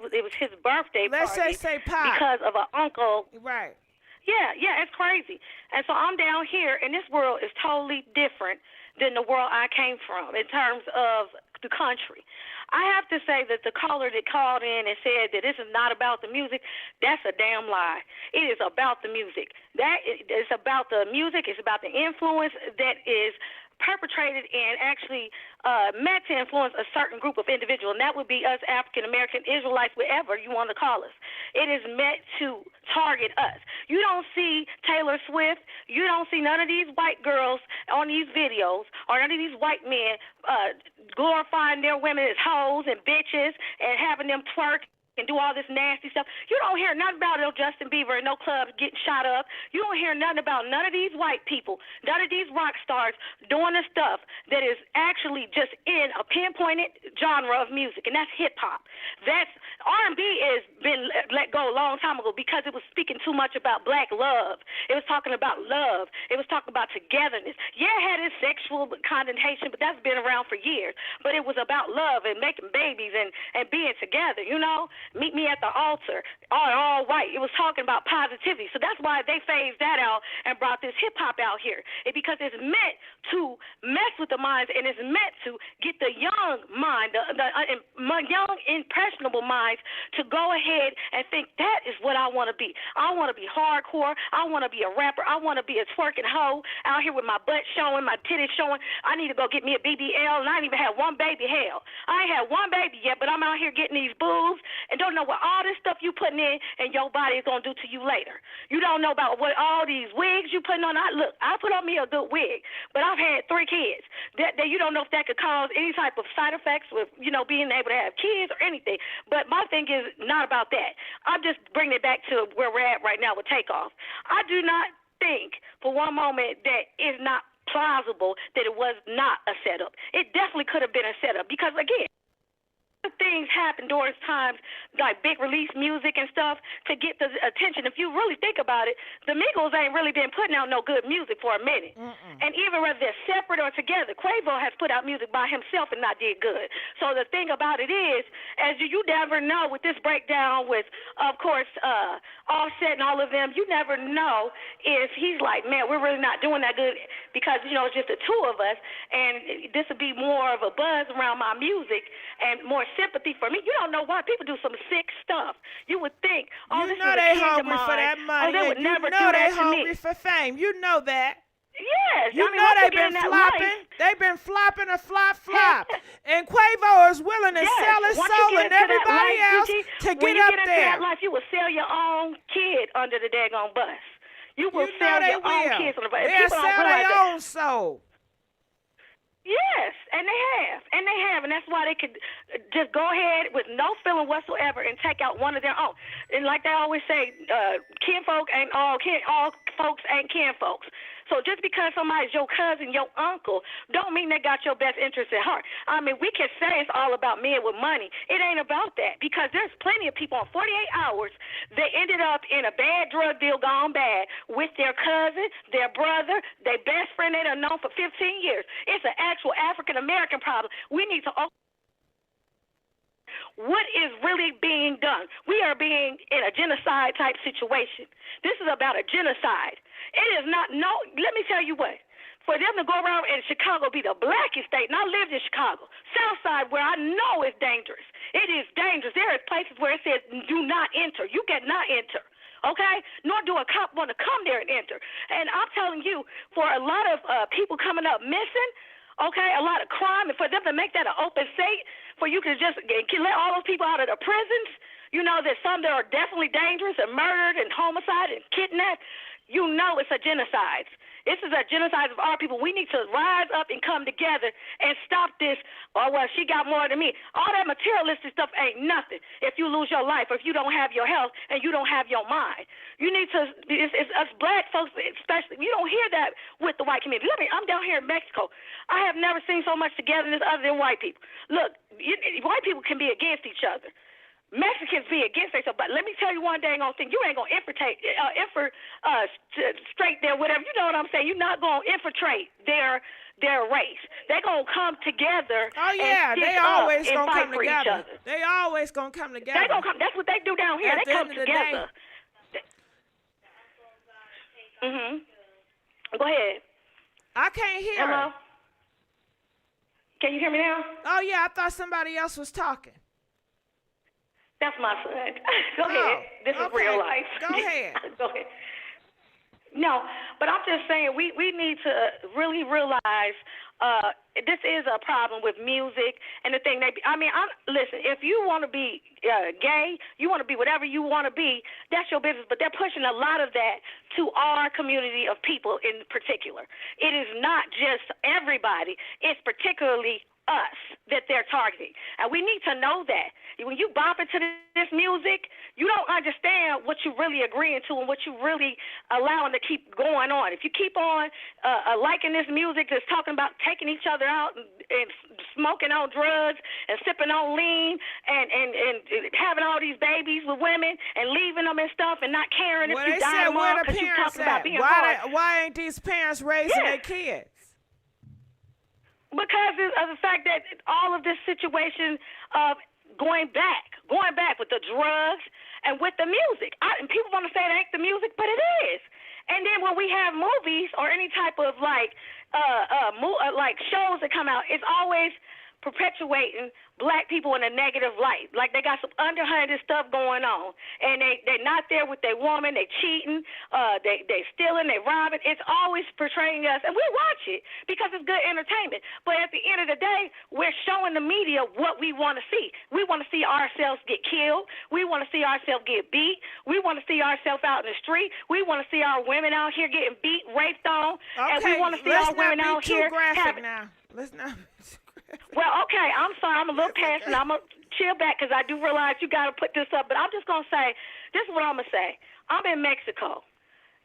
It was his birthday party. Let's say pop. Because of an uncle. Right. Yeah, it's crazy. And so I'm down here, and this world is totally different than the world I came from in terms of the country. I have to say that the caller that called in and said that this is not about the music, that's a damn lie. It is about the music. It's about the music. It's about the influence that is perpetrated and actually meant to influence a certain group of individuals, and that would be us African-American Israelites, whatever you want to call us. It is meant to target us. You don't see Taylor Swift. You don't see none of these white girls on these videos or none of these white men glorifying their women as hoes and bitches and having them twerk and do all this nasty stuff. You don't hear nothing about no Justin Bieber and no clubs getting shot up. You don't hear nothing about none of these white people, none of these rock stars doing the stuff that is actually just in a pinpointed genre of music, and that's hip-hop. That's R&B has been let go a long time ago because it was speaking too much about black love. It was talking about love. It was talking about togetherness. Yeah, it had its sexual connotation, but that's been around for years. But it was about love and making babies and being together, you know? Meet me at the altar, all white. It was talking about positivity. So that's why they phased that out and brought this hip-hop out here. Because it's meant to mess with the minds, and it's meant to get the young mind, the young, impressionable minds to go ahead and think that is what I want to be. I want to be hardcore. I want to be a rapper. I want to be a twerking hoe out here with my butt showing, my titties showing. I need to go get me a BBL, and I ain't even had one baby. Hell, I ain't had one baby yet, but I'm out here getting these boobs and don't know what all this stuff you putting in and your body is going to do to you later. You don't know about what all these wigs you putting on. Look, I put on me a good wig, but I've had 3 kids. That you don't know if that could cause any type of side effects with, you know, being able to have kids or anything. But my thing is not about that. I'm just bringing it back to where we're at right now with Takeoff. I do not think for one moment that it's not plausible that it was not a setup. It definitely could have been a setup because, again, things happen during times like big release music and stuff to get the attention. If you really think about it, the MIGOS ain't really been putting out no good music for a minute. And even whether they're separate or together, Quavo has put out music by himself and not did good. So the thing about it is, as you never know with this breakdown with, of course, Offset and all of them, you never know if he's like, man, we're really not doing that good because, you know, it's just the 2 of us, and this would be more of a buzz around my music and more sympathy for me. You don't know why people do some sick stuff. You would think, oh, you this know is a they kid of hungry mine. for that money. Oh, they would you never know do they that to me. hungry for fame. You know that. Yes. You I mean, know once they've you get been in that flopping. life, They've been flopping a flop. And Quavo is willing to yes. sell his Once soul you get and into that everybody life, else Gigi, to when get you up get into there. that life, you will sell your own kid under the daggone bus. You will You know sell they your own will. kids on the bus. And They'll people don't sell realize their that. own soul. Yes, and they have, and that's why they could just go ahead with no feeling whatsoever and take out one of their own. And like they always say, kinfolk ain't all folks ain't kinfolks. So just because somebody's your cousin, your uncle, don't mean they got your best interest at heart. I mean, we can say it's all about men with money. It ain't about that, because there's plenty of people on 48 hours that ended up in a bad drug deal gone bad with their cousin, their brother, their best friend they done known for 15 years. It's an actual African-American problem. We need to what is really being done. We are being in a genocide type situation. This is about a genocide. It is not, let me tell you what, for them to go around in Chicago be the blackest state, and I lived in Chicago, South Side, where I know it's dangerous. It is dangerous. There are places where it says do not enter. You cannot enter. Okay? Nor do a cop want to come there and enter. And I'm telling you, for a lot of people coming up missing, okay, a lot of crime, and for them to make that an open state, for you to just let all those people out of the prisons, you know, that some that are definitely dangerous and murdered and homicide and kidnapped, you know it's a genocide. This is a genocide of our people. We need to rise up and come together and stop this. Oh, well, she got more than me. All that materialistic stuff ain't nothing if you lose your life or if you don't have your health and you don't have your mind. You need to, it's us black folks especially, you don't hear that with the white community. I'm down here in Mexico. I have never seen so much togetherness other than white people. Look, white people can be against each other. Mexicans be against themselves, but let me tell you one dang on thing. You ain't going to straight there, whatever. You know what I'm saying? You're not going to infiltrate their race. They're going to come together. Oh, yeah, they always going to come for together. Each other. They always going to come together. They gonna come. That's what they do down here. At they the come end of the together. Go ahead. I can't hear. Hello? Can you hear me now? Oh, yeah, I thought somebody else was talking. That's my son. Go ahead. This is real life. Go ahead. Go ahead. No, but I'm just saying we need to really realize this is a problem with music and the thing. Listen, if you want to be gay, you want to be whatever you want to be, that's your business. But they're pushing a lot of that to our community of people in particular. It is not just everybody. It's particularly us that they're targeting. And we need to know that. When you bop into this music, you don't understand what you're really agreeing to and what you're really allowing to keep going on. If you keep on liking this music that's talking about taking each other out and smoking on drugs and sipping on lean and having all these babies with women and leaving them and stuff and not caring if you die tomorrow because you're talking about being hard. Why ain't these parents raising their kids? Because of the fact that all of this situation of going back with the drugs and with the music. And people want to say it ain't the music, but it is. And then when we have movies or any type of like shows that come out, it's always perpetuating black people in a negative light. Like they got some underhanded stuff going on. And they're not there with their woman, they cheating, they stealing, they robbing. It's always portraying us. And we watch it because it's good entertainment. But at the end of the day, we're showing the media what we want to see. We want to see ourselves get killed. We want to see ourselves get beat. We want to see ourselves out in the street. We want to see our women out here getting beat, raped on. Okay, and we want to see our women out here having... now. Let's not be too graphic. Well, okay, I'm sorry. I'm a little passionate. I'm going to chill back because I do realize you got to put this up. But I'm just going to say, this is what I'm going to say. I'm in Mexico.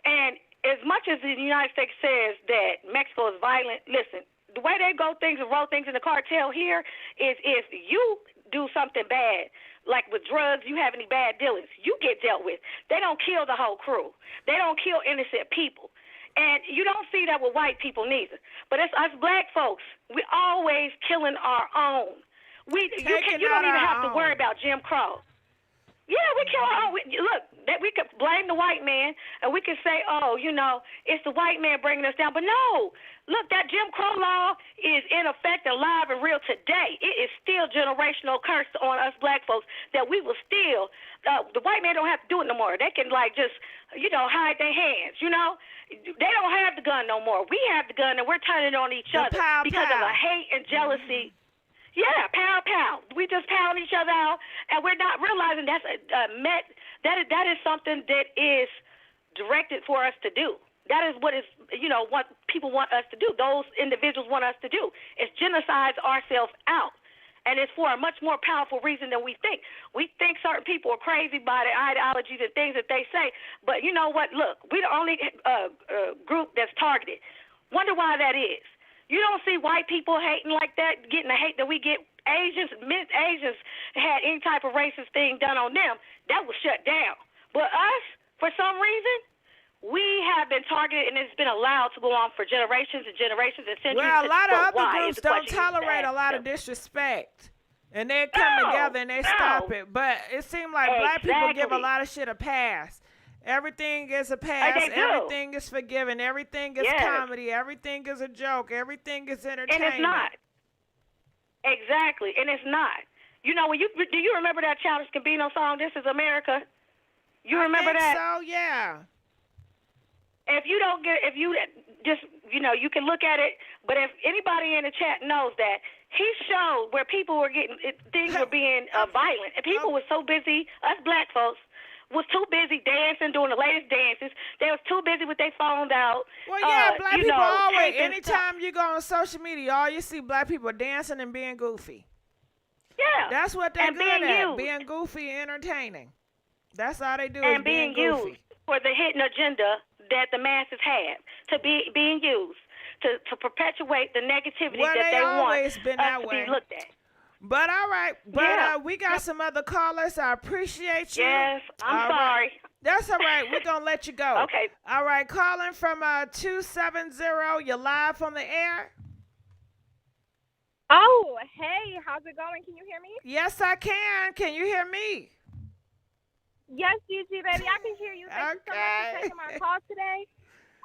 And as much as the United States says that Mexico is violent, listen, the way they go things and roll things in the cartel here is if you do something bad, like with drugs, you have any bad dealings, you get dealt with. They don't kill the whole crew. They don't kill innocent people. And you don't see that with white people neither. But it's us black folks. We always killing our own. You don't even have to worry about Jim Crow. Yeah, we kill. Look, that we could blame the white man, and we could say, oh, you know, it's the white man bringing us down. But no, look, that Jim Crow law is in effect and live and real today. It is still generational curse on us black folks that we will still. The white man don't have to do it no more. They can like just, you know, hide their hands. You know, they don't have the gun no more. We have the gun, and we're turning it on each other because of a hate and jealousy. Yeah, pow, pow. We just pound each other out, and we're not realizing that is something that is directed for us to do. That is what is, you know, what people want us to do. Those individuals want us to do is genocide ourselves out, and it's for a much more powerful reason than we think. We think certain people are crazy by their ideologies and things that they say, but you know what? Look, we're the only group that's targeted. Wonder why that is. You don't see white people hating like that, getting the hate that we get. Asians had any type of racist thing done on them, that was shut down. But us, for some reason, we have been targeted, and it's been allowed to go on for generations and generations and centuries. Well, a lot of other groups don't tolerate a lot of disrespect. And they come together and they stop it. But it seems like black people give a lot of shit a pass. Everything is a pass. Everything is forgiven. Everything is comedy. Everything is a joke. Everything is entertainment. And it's not. Exactly. And it's not. You know, do you remember that Childish Gambino song, This Is America? You remember that? So, yeah. If you can look at it, but if anybody in the chat knows that, he showed where people were things were being violent. And people were so busy, us black folks, was too busy dancing, doing the latest dances. They was too busy with their phones out. Well, yeah, black people always, anytime you go on social media, all you see black people dancing and being goofy. Yeah. That's what they're good at, being goofy and entertaining. That's all they do is being goofy. Used for the hidden agenda that the masses have, being used to perpetuate the negativity that they want us to be looked at. But all right, we got some other callers. I appreciate you. Yes, I'm sorry. That's all right. We're going to let you go. Okay. All right, calling from 270. You're live on the air. Oh, hey, how's it going? Can you hear me? Yes, I can. Can you hear me? Yes, Gigi, baby, I can hear you. Thank you so much for taking my call today.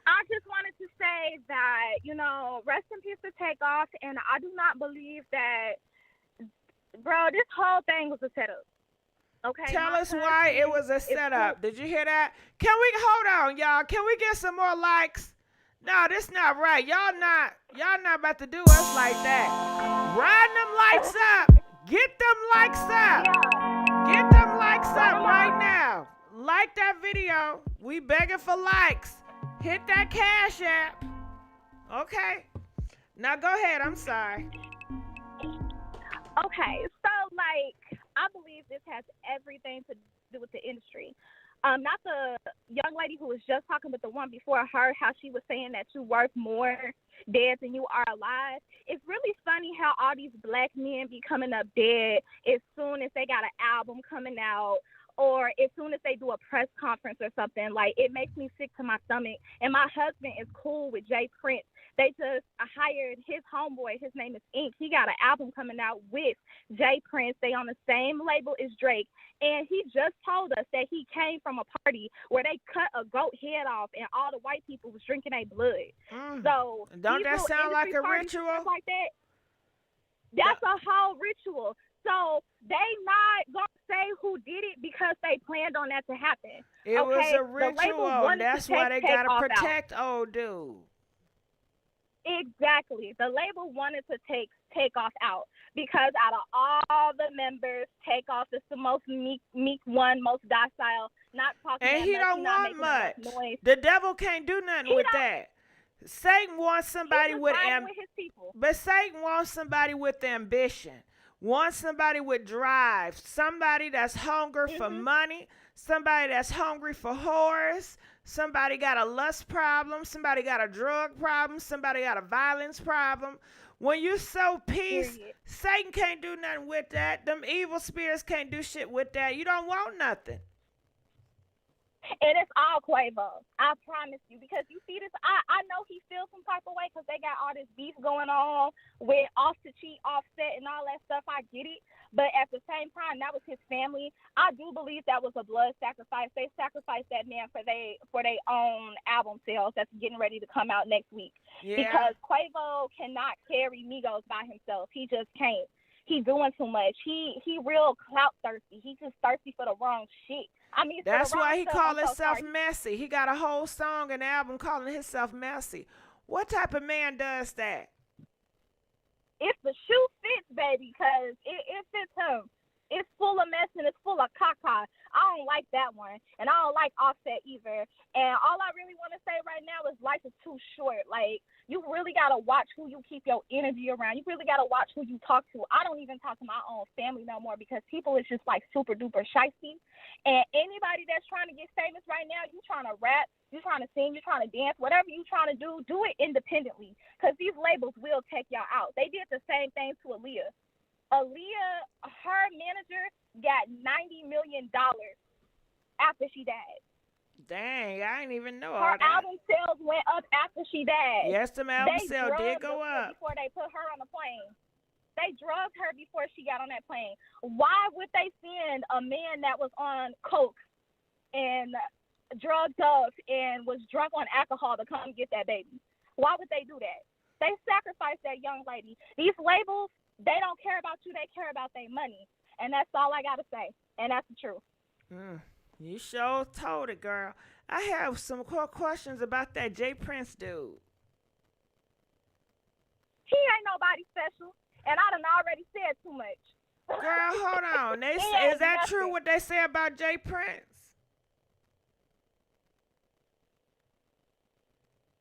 I just wanted to say that, you know, rest in peace to Takeoff, and I do not believe that. Bro, this whole thing was a setup. Okay. Tell us why it was a setup. Did you hear that? Hold on, y'all. Can we get some more likes? No, this not right. Y'all not about to do us like that. Riding them likes up. Get them likes up. Get them likes up right now. Like that video. We begging for likes. Hit that Cash App. Okay. Now go ahead. I'm sorry. Okay, so, like, I believe this has everything to do with the industry. Not the young lady who was just talking, but the one before her, how she was saying that you're worth more dead than you are alive. It's really funny how all these black men be coming up dead as soon as they got an album coming out, or as soon as they do a press conference or something. Like, it makes me sick to my stomach. And my husband is cool with Jay Prince. They just hired his homeboy. His name is Ink. He got an album coming out with Jay Prince. They on the same label as Drake. And he just told us that he came from a party where they cut a goat head off and all the white people was drinking their blood. So don't that sound like a ritual? Like that, that's a whole ritual. So they not gonna say who did it because they planned on that to happen. It was a ritual. That's why they gotta protect old dude. Exactly. The label wanted to take Takeoff out because out of all the members, Takeoff is the most meek one, most docile, not talking. And he don't want much. The devil can't do nothing with that. Satan wants somebody with but Satan wants somebody with ambition. Want somebody with drive, somebody that's hungry for money, somebody that's hungry for whores, somebody got a lust problem, somebody got a drug problem, somebody got a violence problem. When you sow peace, Satan can't do nothing with that. Them evil spirits can't do shit with that. You don't want nothing. And it's all Quavo. I promise you. Because you see this, I know he feels some type of way because they got all this beef going on with Off to Cheat, Offset, and all that stuff. I get it. But at the same time, that was his family. I do believe that was a blood sacrifice. They sacrificed that man for their own album sales that's getting ready to come out next week. Yeah. Because Quavo cannot carry Migos by himself. He just can't. He doing too much. He real clout thirsty. He just thirsty for the wrong shit. I mean, that's for the wrong why he stuff. called I'm so himself sorry. messy. He got a whole song and album calling himself messy. What type of man does that? If the shoe fits, baby, because it fits him. It's full of mess and it's full of caca. I don't like that one. And I don't like Offset either. And all I really want to say right now is life is too short. Like, you really got to watch who you keep your energy around. You really got to watch who you talk to. I don't even talk to my own family no more because people is just like super duper shysty. And anybody that's trying to get famous right now, you trying to rap, you trying to sing, you trying to dance, whatever you trying to do it independently because these labels will take y'all out. They did the same thing to Aaliyah. Aaliyah, her manager got $90 million after she died. Dang, I didn't even know Her all that. album sales went up after she died. Yes, the album They sale did drugged go Aaliyah up. before they put her on the plane. They drugged her before she got on that plane. Why would they send a man that was on coke and drugged up and was drunk on alcohol to come get that baby? Why would they do that? They sacrificed that young lady. These labels, they don't care about you. They care about their money. And that's all I got to say. And that's the truth. You sure told it, girl. I have some quick questions about that J Prince dude. He ain't nobody special. And I done already said too much. Girl, hold on. Is that true what they say about J Prince?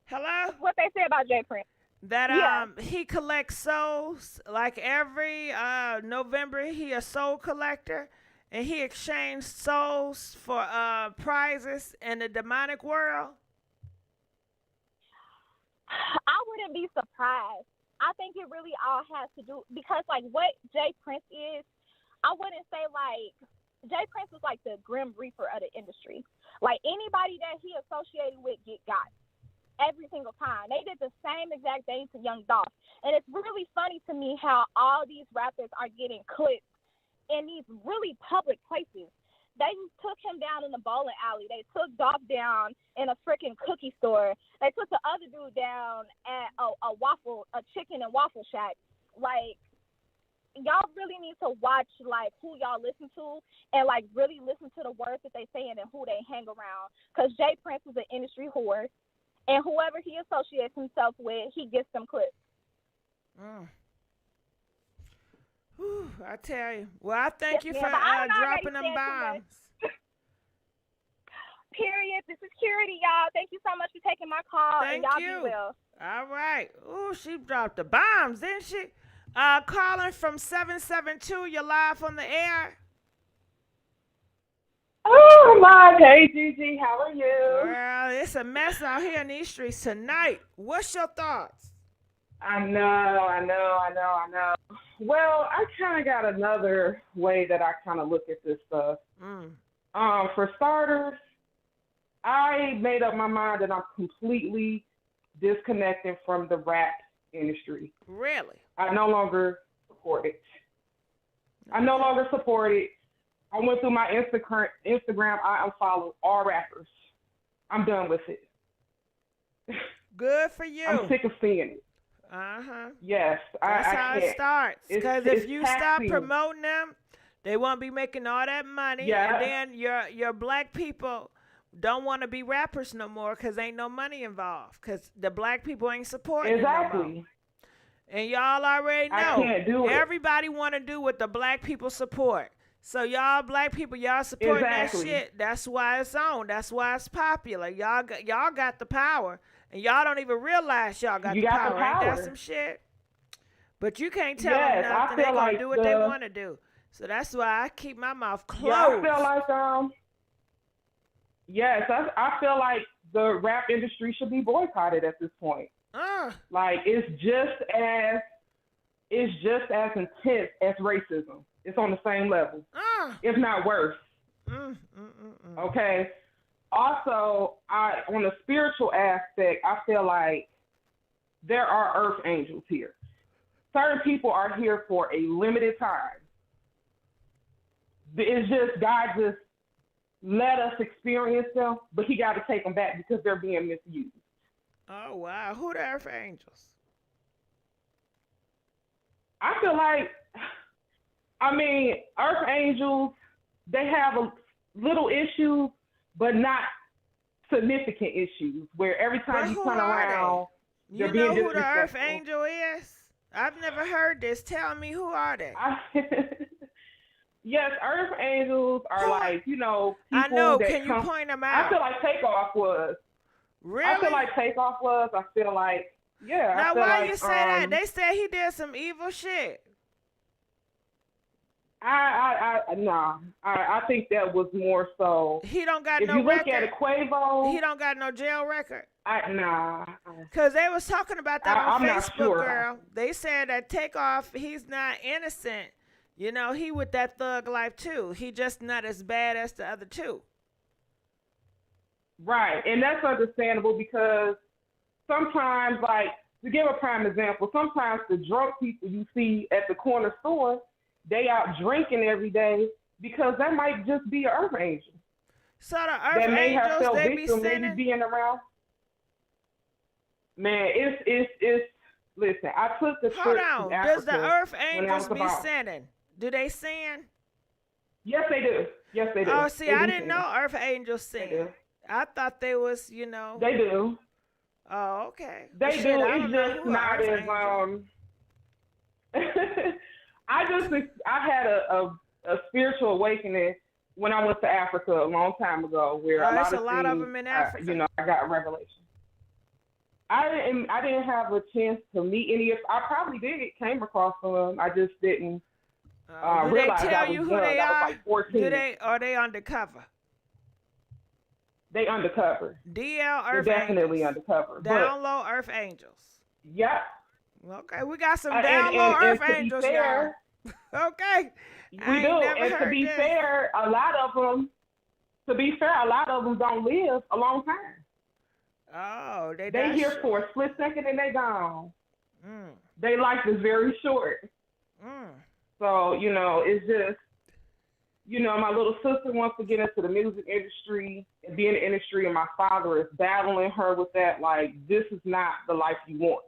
Hello? What they say about J Prince? That he collects souls. Like every November, he a soul collector, and he exchanged souls for prizes in the demonic world. I wouldn't be surprised. I think it really all has to do because like what J Prince is, I wouldn't say like J Prince is like the Grim Reaper of the industry. Like anybody that he associated with get got. Every single time. They did the same exact thing to Young Dolph. And it's really funny to me how all these rappers are getting clipped in these really public places. They took him down in the bowling alley. They took Dolph down in a freaking cookie store. They took the other dude down at a chicken and waffle shack. Like, y'all really need to watch like who y'all listen to and like really listen to the words that they saying and who they hang around. Because J Prince is an industry whore. And whoever he associates himself with, he gets them clips. Whew, I tell you. Well, I thank you for dropping them bombs. Period. This is Security, y'all. Thank you so much for taking my call. Thank and y'all you. Be well. All right. Ooh, she dropped the bombs, didn't she? Calling from 772. You're live on the air. Oh my, hey Gigi, how are you? Well, it's a mess out here in these streets tonight. What's your thoughts? I know. Well, I kind of got another way that I kind of look at this stuff. For starters, I made up my mind that I'm completely disconnected from the rap industry. Really? I no longer support it. I went through my Instagram. I unfollowed all rappers. I'm done with it. Good for you. I'm sick of seeing it. Yes. That's I how can't. it starts. Because if you stop taxing. promoting them, they won't be making all that money. Yeah. And then your black people don't want to be rappers no more because ain't no money involved. Because the black people ain't supporting them no more. And y'all already know. I can't do it. Everybody want to do what the black people support. So y'all black people, y'all supporting that shit. That's why it's on. That's why it's popular. Y'all got the power. And y'all don't even realize y'all got the power. Ain't that some shit? But you can't tell them nothing. They gonna do what they want to do. So that's why I keep my mouth closed. Yeah, I feel like I feel like the rap industry should be boycotted at this point. Like it's just as intense as racism. It's on the same level, if not worse. Okay. also, on a spiritual aspect, I feel like there are earth angels here. Certain people are here for a limited time. It's just God just let us experience them, but he got to take them back because they're being misused. Oh, wow. Who the Earth Angels? I feel like, Earth Angels, they have a little issues, but not significant issues, where every time you turn around, they're being disrespectful. You know who the Earth Angel is? I've never heard this. Tell me, who are they? Yes, Earth Angels are like, people I know. that Can you point them out? I feel like Takeoff was. Really? I feel like Takeoff was. I feel like, yeah. Now, I feel why like, you say that? They said he did some evil shit. I think that was more so. He don't got if no you look record. at it, Quavo. He don't got no jail record. Nah. Cause they was talking about that on I'm not Facebook, sure. girl. They said that Takeoff, he's not innocent. You know, he with that thug life too. He just not as bad as the other two. Right, and that's understandable because sometimes, like, to give a prime example, sometimes the drunk people you see at the corner store, they out drinking every day because that might just be an Earth Angel. So the Earth that may have Angels, felt they victim, be maybe sinning? being around. Man, it's. Listen, I took the Hold trip on. to Africa. Does the Earth when I Angels was be about- sinning? Do they sin? Yes, they do. Yes, they do. Oh, see, They I do didn't sin. know Earth Angels sin. do. I thought they was, They do. Oh, okay. They Well, do. shit, I It's don't know just who a not Earth as Angel. I had a spiritual awakening when I went to Africa a long time ago, where There's a lot of things, them in Africa. I got a revelation. I didn't have a chance to meet any of. I probably came across them. I just didn't Do they realize tell I was you who young. they I was are? like 14. Are they undercover? They undercover. DL Earth They're definitely Angels. undercover. Down low Earth Angels. Yeah. Okay, we got some And- down and- low and Earth to be Angels, fair, y'all. Okay. We I ain't do, never and to heard be this. fair, a lot of them don't live a long time. Oh, they here short. for a split second and they gone. Mm. Their life is very short. Mm. So, it's just, my little sister wants to get into the music industry and be in the industry, and my father is battling her with that. Like, this is not the life you want.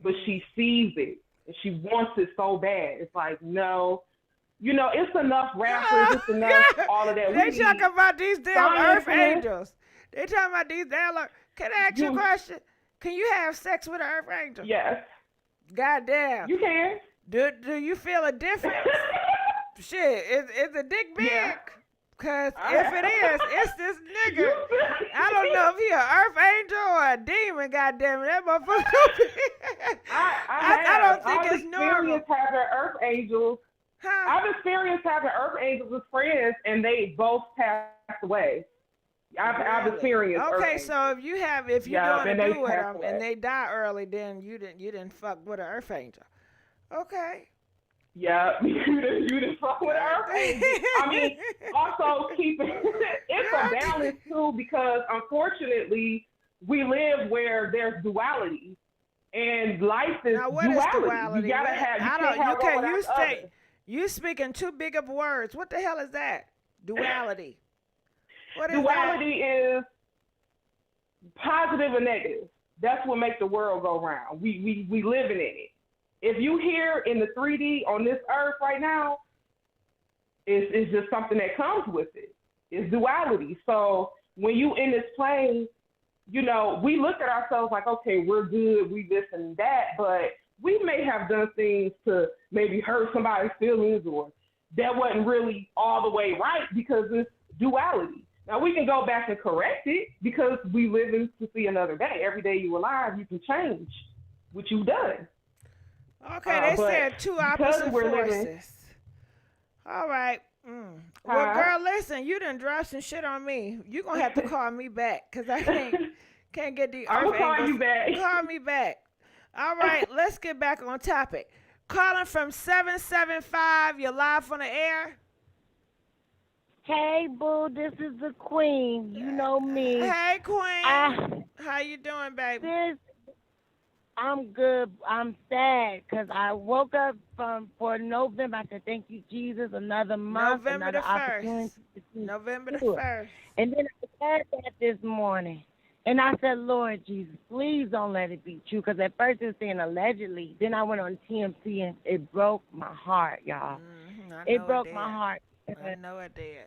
But she sees it, and she wants it so bad. It's like, no. It's enough rappers, it's enough all of that. They talking about these damn Earth Angels. They talking about these damn. Can I ask you a question? Can you have sex with an Earth Angel? Yes. Goddamn. You can. Do you feel a difference? Shit, is the dick big? Cause if it is, it's this nigga. I don't know if he an Earth Angel or a demon. Goddamn it, that motherfucker. I don't think it's normal. I've experienced having Earth Angels. I've experienced having Earth Angels as friends, and they both passed away. I've experienced. Okay, Earth so if you Yeah, doing and a they do with passed them away. and they die early, then you didn't fuck with an Earth Angel. Okay. Yeah, you didn't fuck with Earth Angels. Also keeping it's a balance too, because unfortunately we live where there's duality, and life is Now what duality. is duality? You gotta What- have. You I can't don't. have one You without the say other. you speaking too big of words. What the hell is that? Duality. What is Duality is positive and negative. That's what makes the world go round. We living in it. If you here in the 3D on this earth right now, it's just something that comes with it. It's duality. So when you in this plane, we look at ourselves like, okay, we're good, we this and that, but we may have done things to maybe hurt somebody's feelings, or that wasn't really all the way right, because it's duality. Now we can go back and correct it, because we live in to see another day. Every day you alive, you can change what you've done. Okay, they but said two because opposite we're forces. living- All right. Well, Huh? girl, listen, you done dropped some shit on me. You gonna have to call me back, because I can't get the I'ma Earth call Angels. you back. Call me back. All right, let's get back on topic. Calling from 775. You're live on the air. Hey, boo, this is the queen. You know me. Hey, queen. How you doing, baby? I'm good. I'm sad because I woke up for November. I said, thank you, Jesus. Another month, November another the 1st. opportunity. November the 1st. And then I said that this morning. And I said, Lord Jesus, please don't let it be true. Because at first it was saying allegedly. Then I went on TMC and it broke my heart, y'all. It broke my heart. I know it did.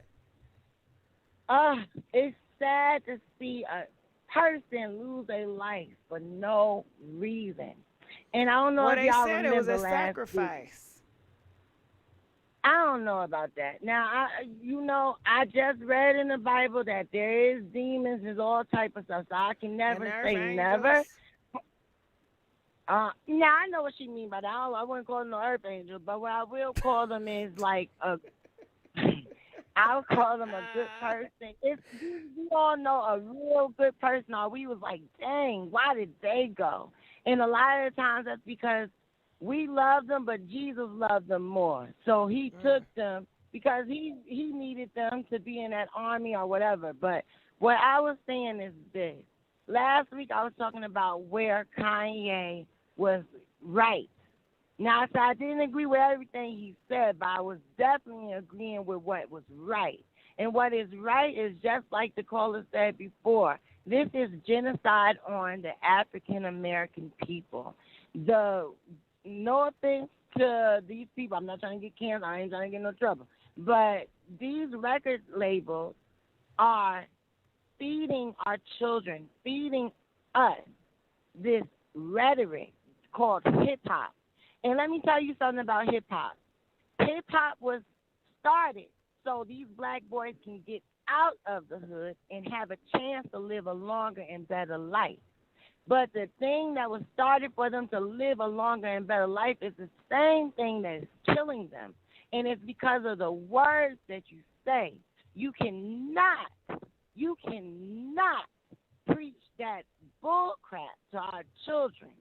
It's sad to see a person lose their life for no reason. And I don't know if y'all remember it was a last sacrifice. week. I don't know about that. Now, I just read in the Bible that there is demons and all type of stuff, so I can never say never. Now, I know what she mean by that. I wouldn't call them no earth angel, but what I will call them is like a... I'll call them a good person. We all know a real good person, or we was like, dang, why did they go? And a lot of times that's because we love them, but Jesus loved them more. So he took them because he needed them to be in that army or whatever. But what I was saying is this. Last week I was talking about where Kanye was right. Now, so I didn't agree with everything he said, but I was definitely agreeing with what was right. And what is right is just like the caller said before. This is genocide on the African-American people. No offense to these people. I'm not trying to get canceled. I ain't trying to get in no trouble. But these record labels are feeding our children, feeding us this rhetoric called hip-hop. And let me tell you something about hip-hop. Hip-hop was started so these black boys can get out of the hood and have a chance to live a longer and better life. But the thing that was started for them to live a longer and better life is the same thing that is killing them. And it's because of the words that you say. You cannot preach that bull crap to our children.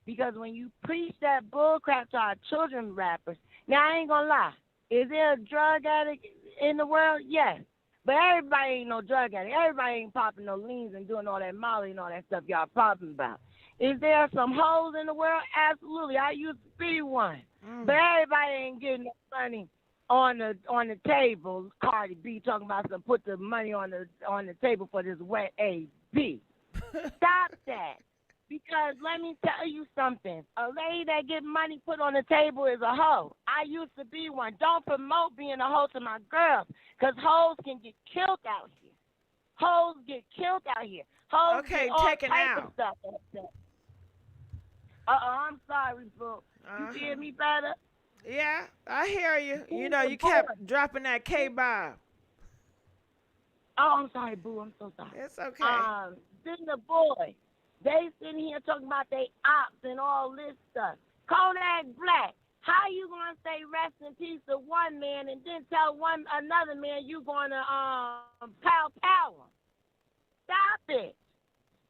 Because when you preach that bull crap to our children rappers, now I ain't gonna lie, is there a drug addict in the world? Yes. But everybody ain't no drug addict. Everybody ain't popping no leans and doing all that Molly and all that stuff y'all popping about. Is there some hoes in the world? Absolutely. I used to be one. But everybody ain't getting no money on the table. Cardi B talking about some put the money on the table for this wet A.B. Stop that. Because let me tell you something. A lady that get money put on the table is a hoe. I used to be one. Don't promote being a hoe to my girls, because hoes can get killed out here. Hoes get killed out here. Hoes get all types of stuff. I'm sorry, boo. You hear me better? Yeah, I hear you. You know, you kept dropping that K-Bob. Oh, I'm sorry, boo. I'm so sorry. It's okay. Then the boys. They sitting here talking about they ops and all this stuff. Kodak Black, how you gonna say rest in peace to one man and then tell another man you gonna pow? Stop it.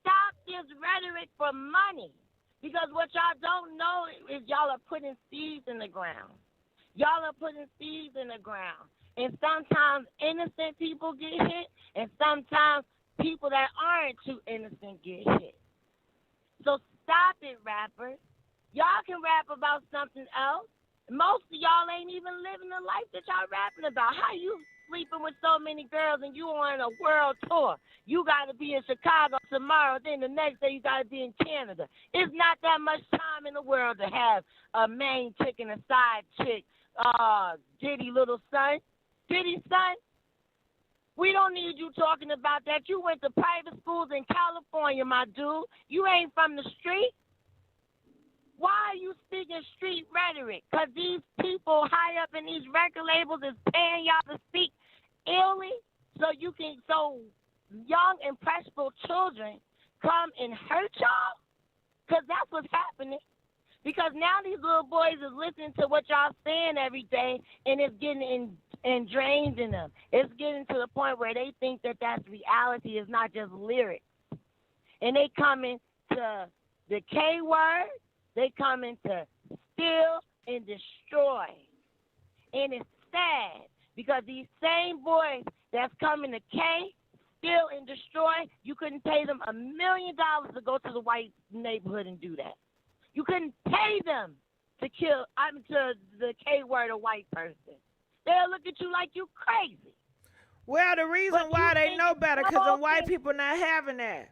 Stop this rhetoric for money. Because what y'all don't know is y'all are putting seeds in the ground. Y'all are putting seeds in the ground. And sometimes innocent people get hit, and sometimes people that aren't too innocent get hit. So stop it, rappers. Y'all can rap about something else. Most of y'all ain't even living the life that y'all rapping about. How you sleeping with so many girls and you on a world tour? You got to be in Chicago tomorrow, then the next day you got to be in Canada. It's not that much time in the world to have a main chick and a side chick. Diddy little son. Diddy's son. We don't need you talking about that. You went to private schools in California, my dude. You ain't from the street. Why are you speaking street rhetoric? Because these people high up in these record labels is paying y'all to speak illy so young, impressionable children come and hurt y'all? Because that's what's happening. Because now these little boys is listening to what y'all saying every day, and it's getting ingrained in them. It's getting to the point where they think that that's reality. It's not just lyrics. And they coming to the K word. They coming to steal and destroy. And it's sad because these same boys that's coming to K, steal, and destroy, you couldn't pay them $1 million to go to the white neighborhood and do that. You couldn't pay them to kill, to the K word a white person. They'll look at you like you crazy. Well, the reason why they know better, because the white people not having that.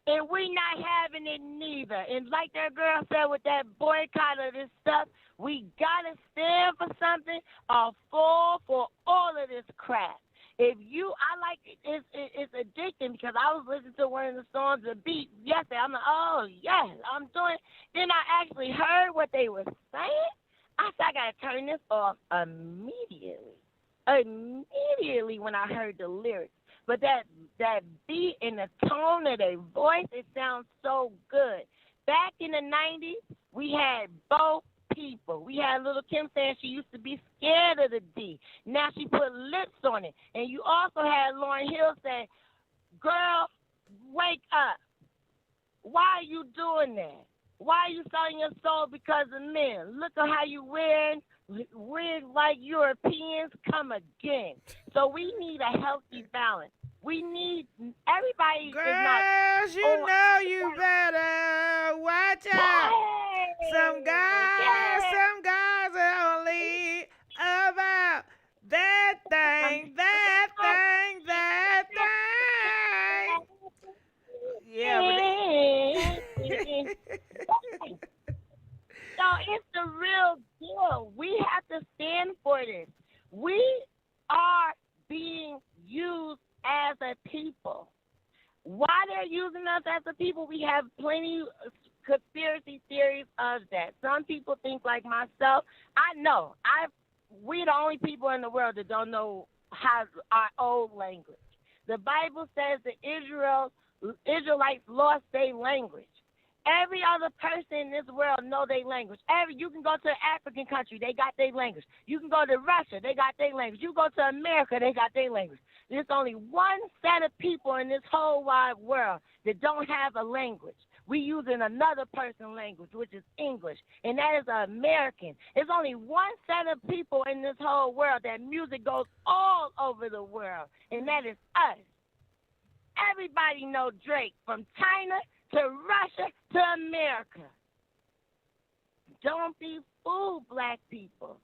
And we not having it neither. And like that girl said with that boycott of this stuff, we gotta stand for something or fall for all of this crap. If you, I like it, it's addicting because I was listening to one of the songs, The Beat, yesterday. I'm like, oh, yes, I'm doing. Then I actually heard what they were saying. I said, I got to turn this off immediately. Immediately when I heard the lyrics. But that beat and the tone of their voice, it sounds so good. Back in the 90s, we had both people. We had Little Kim saying she used to be scared of the D. Now she put lips on it. And you also had Lauryn Hill saying, girl, wake up. Why are you doing that? Why are you selling your soul because of men? Look at how you wearing like Europeans. Come again. So we need a healthy balance. We need everybody. Girls, you know you better watch out. Some guys are only about that thing. Yeah. So it's the real deal. We have to stand for this. We are being used as a people. Why they're using us as a people, we have plenty of conspiracy theories of that. Some people think like myself. I know. We're the only people in the world that don't know how our old language. The Bible says the Israelites lost their language. Every other person in this world know their language. You can go to an African country, they got their language. You can go to Russia, they got their language. You go to America, they got their language. There's only one set of people in this whole wide world that don't have a language. We using another person's language, which is English, and that is American. There's only one set of people in this whole world that music goes all over the world, and that is us. Everybody know Drake from China to Russia to America. Don't be fooled, black people.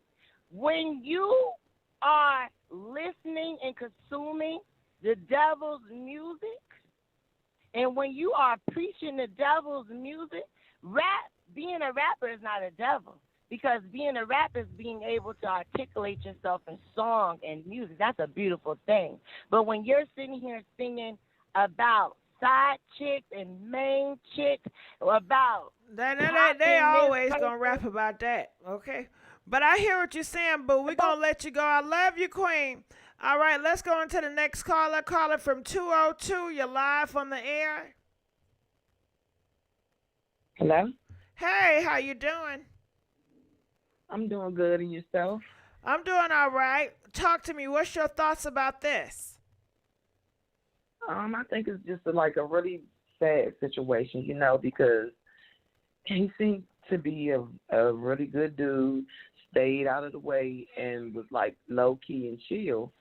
When you are listening and consuming the devil's music, and when you are preaching the devil's music, being a rapper is not a devil. Because being a rapper is being able to articulate yourself in song and music. That's a beautiful thing. But when you're sitting here singing about side chicks and main chicks, about they always gonna rap about that, okay? But I hear what you're saying, but we're gonna let you go. I love you, Queen. All right, let's go into the next caller. Caller from 202. You're live on the air. Hello? Hey, how you doing? I'm doing good, and yourself? I'm doing all right. Talk to me. What's your thoughts about this? I think it's just like a really sad situation, because he seemed to be a really good dude, stayed out of the way, and was like low key and chill.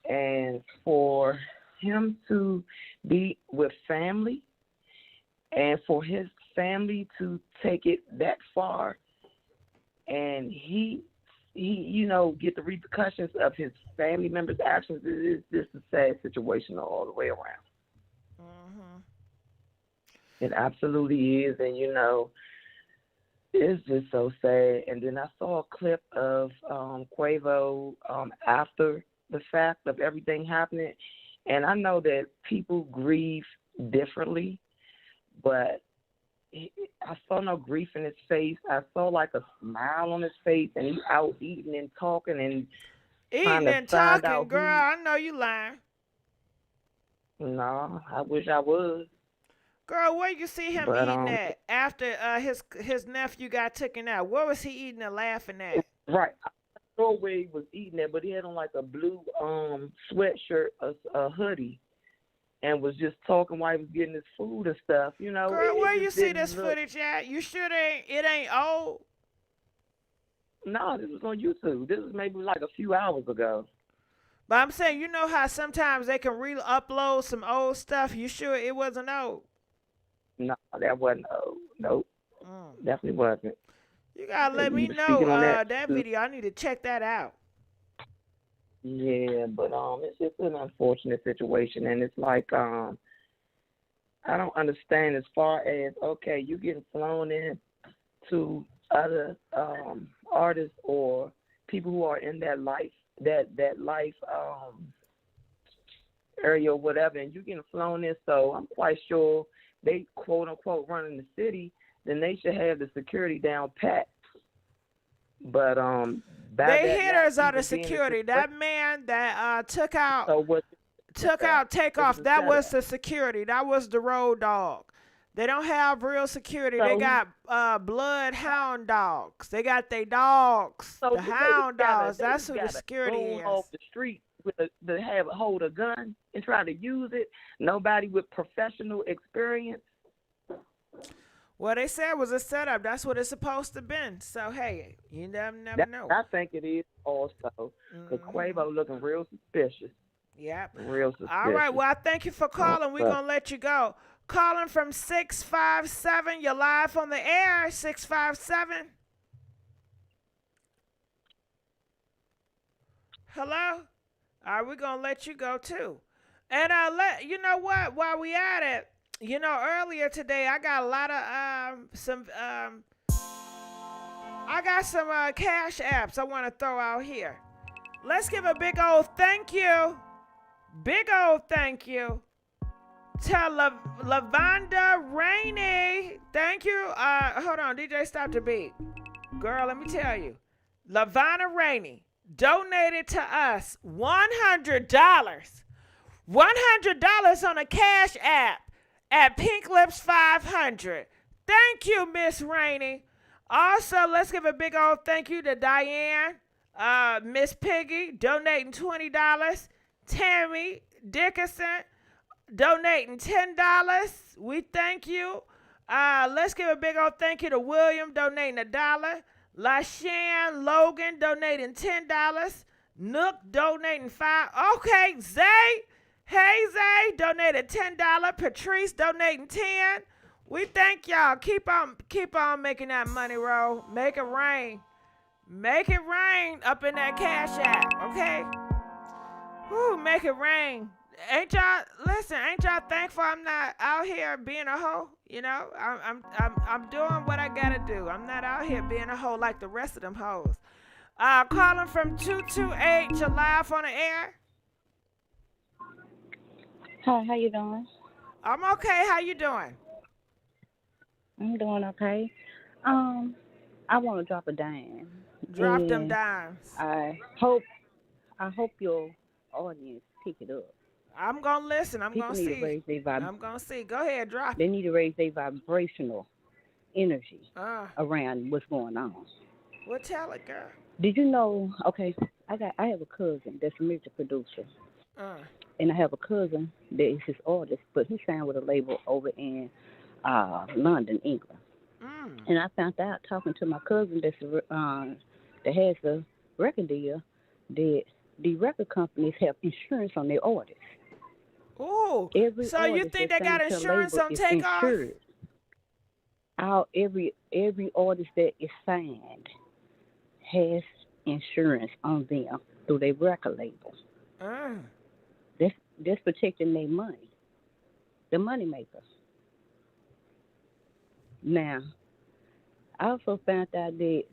And for him to be with family, and for his family to take it that far, and he get the repercussions of his family members' actions, is just a sad situation all the way around. Mm-hmm. It absolutely is, and it's just so sad. And then I saw a clip of Quavo after the fact of everything happening, and I know that people grieve differently, but I saw no grief in his face. I saw like a smile on his face, and he out eating and talking and eating and talking, girl. I know you lying. No, I wish I was. Girl, where you see him eating at after his nephew got taken out? Where was he eating and laughing at? Right. I don't know where he was eating at, but he had on like a blue sweatshirt, a hoodie, and was just talking while he was getting his food and stuff. Girl, where you see this footage at? You sure it ain't old? No, this was on YouTube. This was maybe like a few hours ago. But I'm saying, you know how sometimes they can re-upload some old stuff. You sure it wasn't old? No, that wasn't old. Nope. Definitely wasn't. You gotta let me was know speaking on that that. video. I need to check that out. Yeah, but it's just an unfortunate situation, and it's like I don't understand as far as, okay, you getting flown in to other artists or people who are in that life area or whatever, and you getting flown in. So I'm quite sure they quote unquote running the city, then they should have the security down pat. But they hitters are the security. That man that took out Takeoff, that was the security. That was the road dog. They don't have real security. They got bloodhound dogs. They got their dogs, the hound dogs. That's who the security is. Off the street to hold a gun and try to use it. Nobody with professional experience. What they said was a setup. That's what it's supposed to be. So, hey, you never know. I think it is also, because Quavo looking real suspicious. Yep. Real suspicious. All right. Well, I thank you for calling. We're going to let you go. Calling from 657. You're live on the air. 657. Hello? All right, we're going to let you go, too. And you know what? While we at it, you know, earlier today, I got a lot of some cash apps I want to throw out here. Let's give a big old thank you to Lavonda Rainey. Thank you. Hold on, DJ, stop the beat. Girl, let me tell you. Lavonda Rainey donated to us $100. $100 on a cash app at Pink Lips 500. Thank you, Miss Rainey. Also, let's give a big old thank you to Diane, Miss Piggy, donating $20. Tammy Dickerson, donating $10. We thank you. Let's give a big old thank you to William, donating $1. LaShan Logan, donating $10. Nook, donating $5. Okay, Zay. Hey, Zay, donated $10. Patrice, donating $10. We thank y'all. Keep on making that money roll. Make it rain. Make it rain up in that cash app, okay? Woo, make it rain. Ain't y'all thankful I'm not out here being a hoe? You know, I'm doing what I gotta do. I'm not out here being a hoe like the rest of them hoes. Calling from 228, you're live on the air. Hi, how you doing? I'm okay. How you doing? I'm doing okay. I want to drop a dime. Drop them dimes. I hope your audience pick it up. I'm gonna listen. I'm People gonna need see. to raise their I'm gonna see. Go ahead, drop. They need to raise their vibrational energy around what's going on. Well, tell it, girl. Did you know? Okay, I have a cousin that's a music producer. And I have a cousin that is his artist, but he signed with a label over in London, England. And I found out talking to my cousin that has a record deal that the record companies have insurance on their artists. Oh, so you think they got insurance on Takeoff? Every artist that is signed has insurance on them through their record label. That's protecting their money, the money makers. Now, I also found out that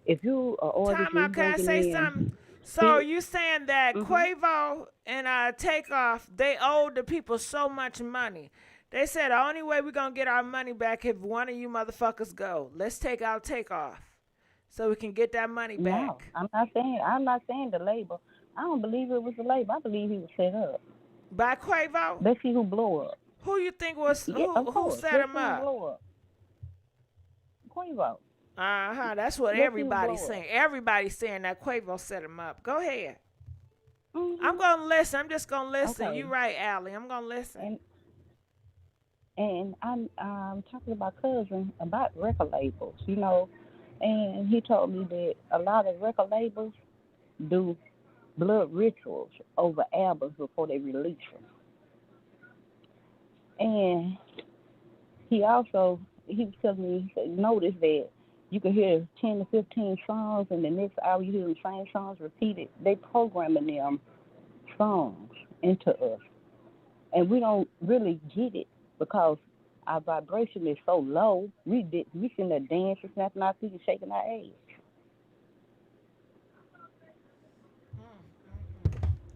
if you are artist, can I say something? So you saying that Quavo and Takeoff, they owe the people so much money. They said the only way we're gonna get our money back if one of you motherfuckers go. Let's take out Takeoff so we can get that money back. No, I'm not saying the label. I don't believe it was the label. I believe he was set up by Quavo. Let's see who blew up. Who you think was who set him up? Quavo. That's what everybody's saying. Everybody's saying that Quavo set him up. Go ahead. I'm gonna listen. I'm just gonna listen. Okay. You right, Allie. I'm gonna listen. And I'm talking about cousin about record labels. You know, And he told me that a lot of record labels do blood rituals over albums before they release them. And he was telling me, he said, notice that you can hear 10 to 15 songs, and the next hour you hear the same songs repeated. They programming them songs into us. And we don't really get it because our vibration is so low. We sitting there dancing, snapping our feet, and shaking our heads.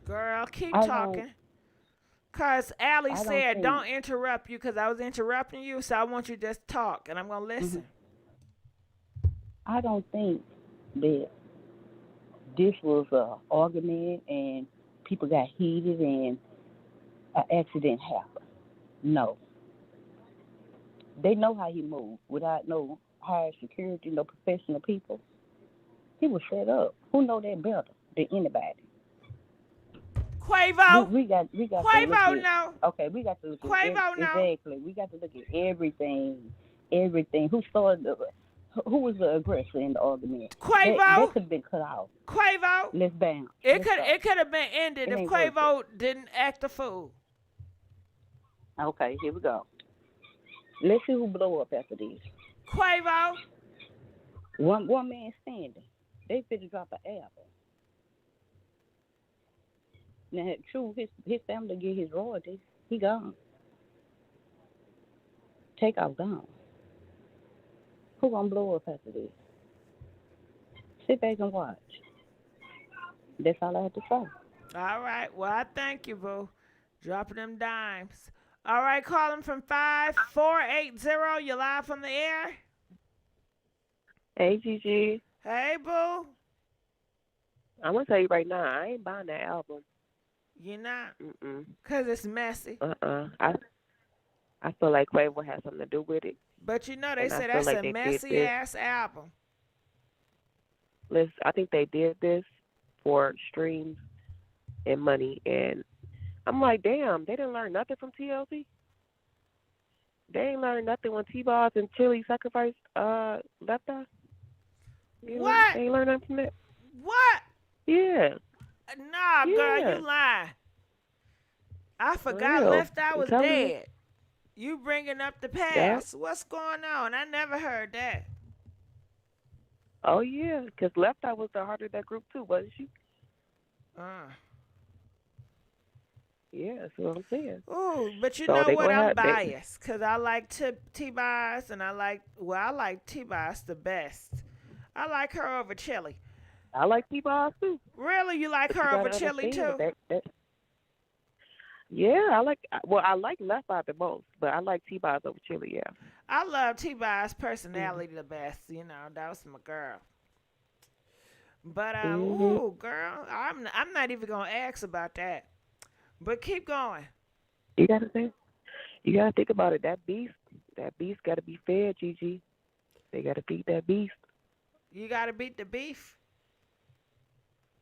Girl, keep talking. Because Allie said don't interrupt you because I was interrupting you, so I want you to just talk, and I'm going to listen. I don't think that this was an argument and people got heated and an accident happened. No. They know how he moved without no higher security, no professional people. He was set up. Who know that better than anybody? Quavo. We got Quavo, no. Okay, we got to look at Quavo, no. Exactly. We got to look at everything. Who started who was the aggressor in the argument? Quavo. That could have been cut off. Quavo. Let's bounce. It could have been ended if Quavo didn't act a fool. Okay, here we go. Let's see who blow up after this. Quavo. One man standing. They finna drop an album. Now, true, his family get his royalties. He gone. Takeoff gone. Who gonna blow up after this? Sit back and watch. That's all I have to say. All right. Well, I thank you, boo. Dropping them dimes. All right, calling from 5480. You're live from the air. Hey, Gigi. Hey, boo. I'm going to tell you right now, I ain't buying that album. You're not? Mm-mm. Because it's messy. I feel like Quavo has something to do with it. But you know, they say that's a messy-ass album. Listen, I think they did this for streams and money, and I'm like, damn, they didn't learn nothing from TLC? They ain't learned nothing when T-Boz and Chili sacrificed Left Eye? What? They ain't learned nothing from that? What? Yeah. Nah, girl, you lying. I forgot Left Eye was dead. You bringing up the past. Yeah. What's going on? I never heard that. Oh, yeah, because Left Eye was the heart of that group, too, wasn't she? Yeah, that's what I'm saying. Ooh, but you know what? I'm biased because I like T-Boz and I like T-Boz the best. I like her over Chili. I like T-Boz too. Really? You like her over Chili too? Yeah, I like Left Eye the most, but I like T-Boz over Chili, yeah. I love T-Boz's personality the best. You know, that was my girl. But, ooh, girl, I'm not even going to ask about that. But keep going. You gotta think about it. That beast gotta be fed, Gigi. They gotta feed that beast. You gotta beat the beef.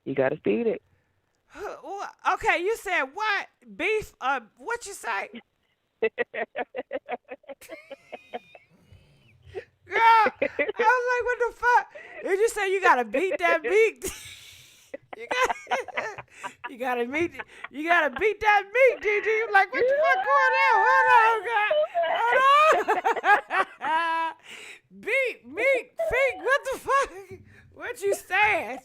You gotta feed it. Okay, you said what? Beef? What you say? Girl, I was like, what the fuck? Did you say you gotta beat that beat? You gotta beat that meat, Gigi. You like, what the fuck going on? Hold on. Beat, meat, feet, what the fuck? What you saying?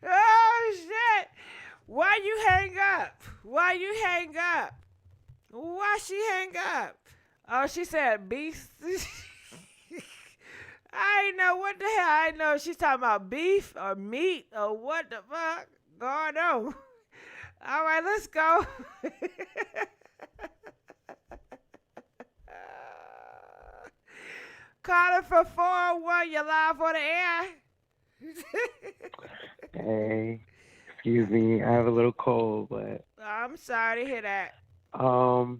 Oh, shit. Why you hang up? Why she hang up? Oh, she said beast. I ain't know what the hell. I ain't know if she's talking about beef or meat or what the fuck going on. All right, let's go. Calling for 401, you're live on the air. Hey, excuse me, I have a little cold, but I'm sorry to hear that. I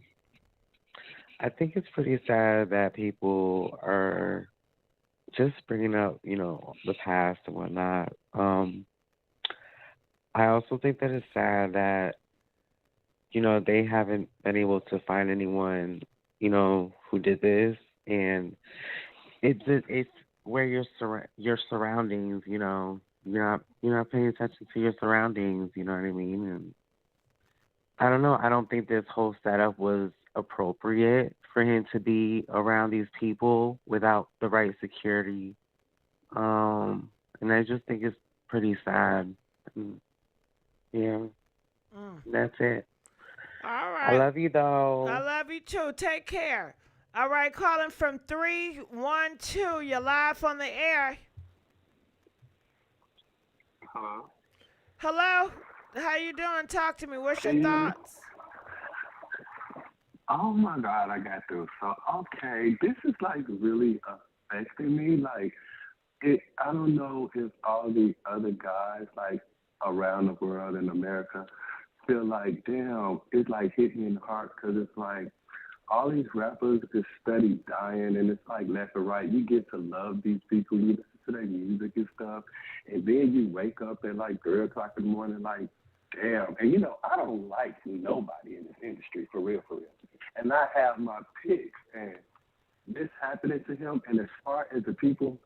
think it's pretty sad that people are just bringing up, the past and whatnot. I also think that it's sad that they haven't been able to find anyone, who did this, and it's where your surroundings, you're not paying attention to your surroundings, you know what I mean? And I don't know. I don't think this whole setup was appropriate for him to be around these people without the right security. And I just think it's pretty sad. Yeah, that's it. All I right. love you, though. I love you too. Take care. All right, calling from 312. You're live on the air. Hello. Hello. How you doing? Talk to me. What's your Can you hear me? thoughts? Oh my God, I got through. So okay, this is like really affecting me. Like, I don't know if all the other guys like around the world in America feel like, damn, it's like hitting me in the heart because it's like all these rappers just steady dying, and it's like left and right. You get to love these people, you listen to their music and stuff, and then you wake up at like 3 o'clock in the morning, like, damn. And I don't like nobody in this industry, for real, for real. And I have my picks, and this happening to him. And as far as the people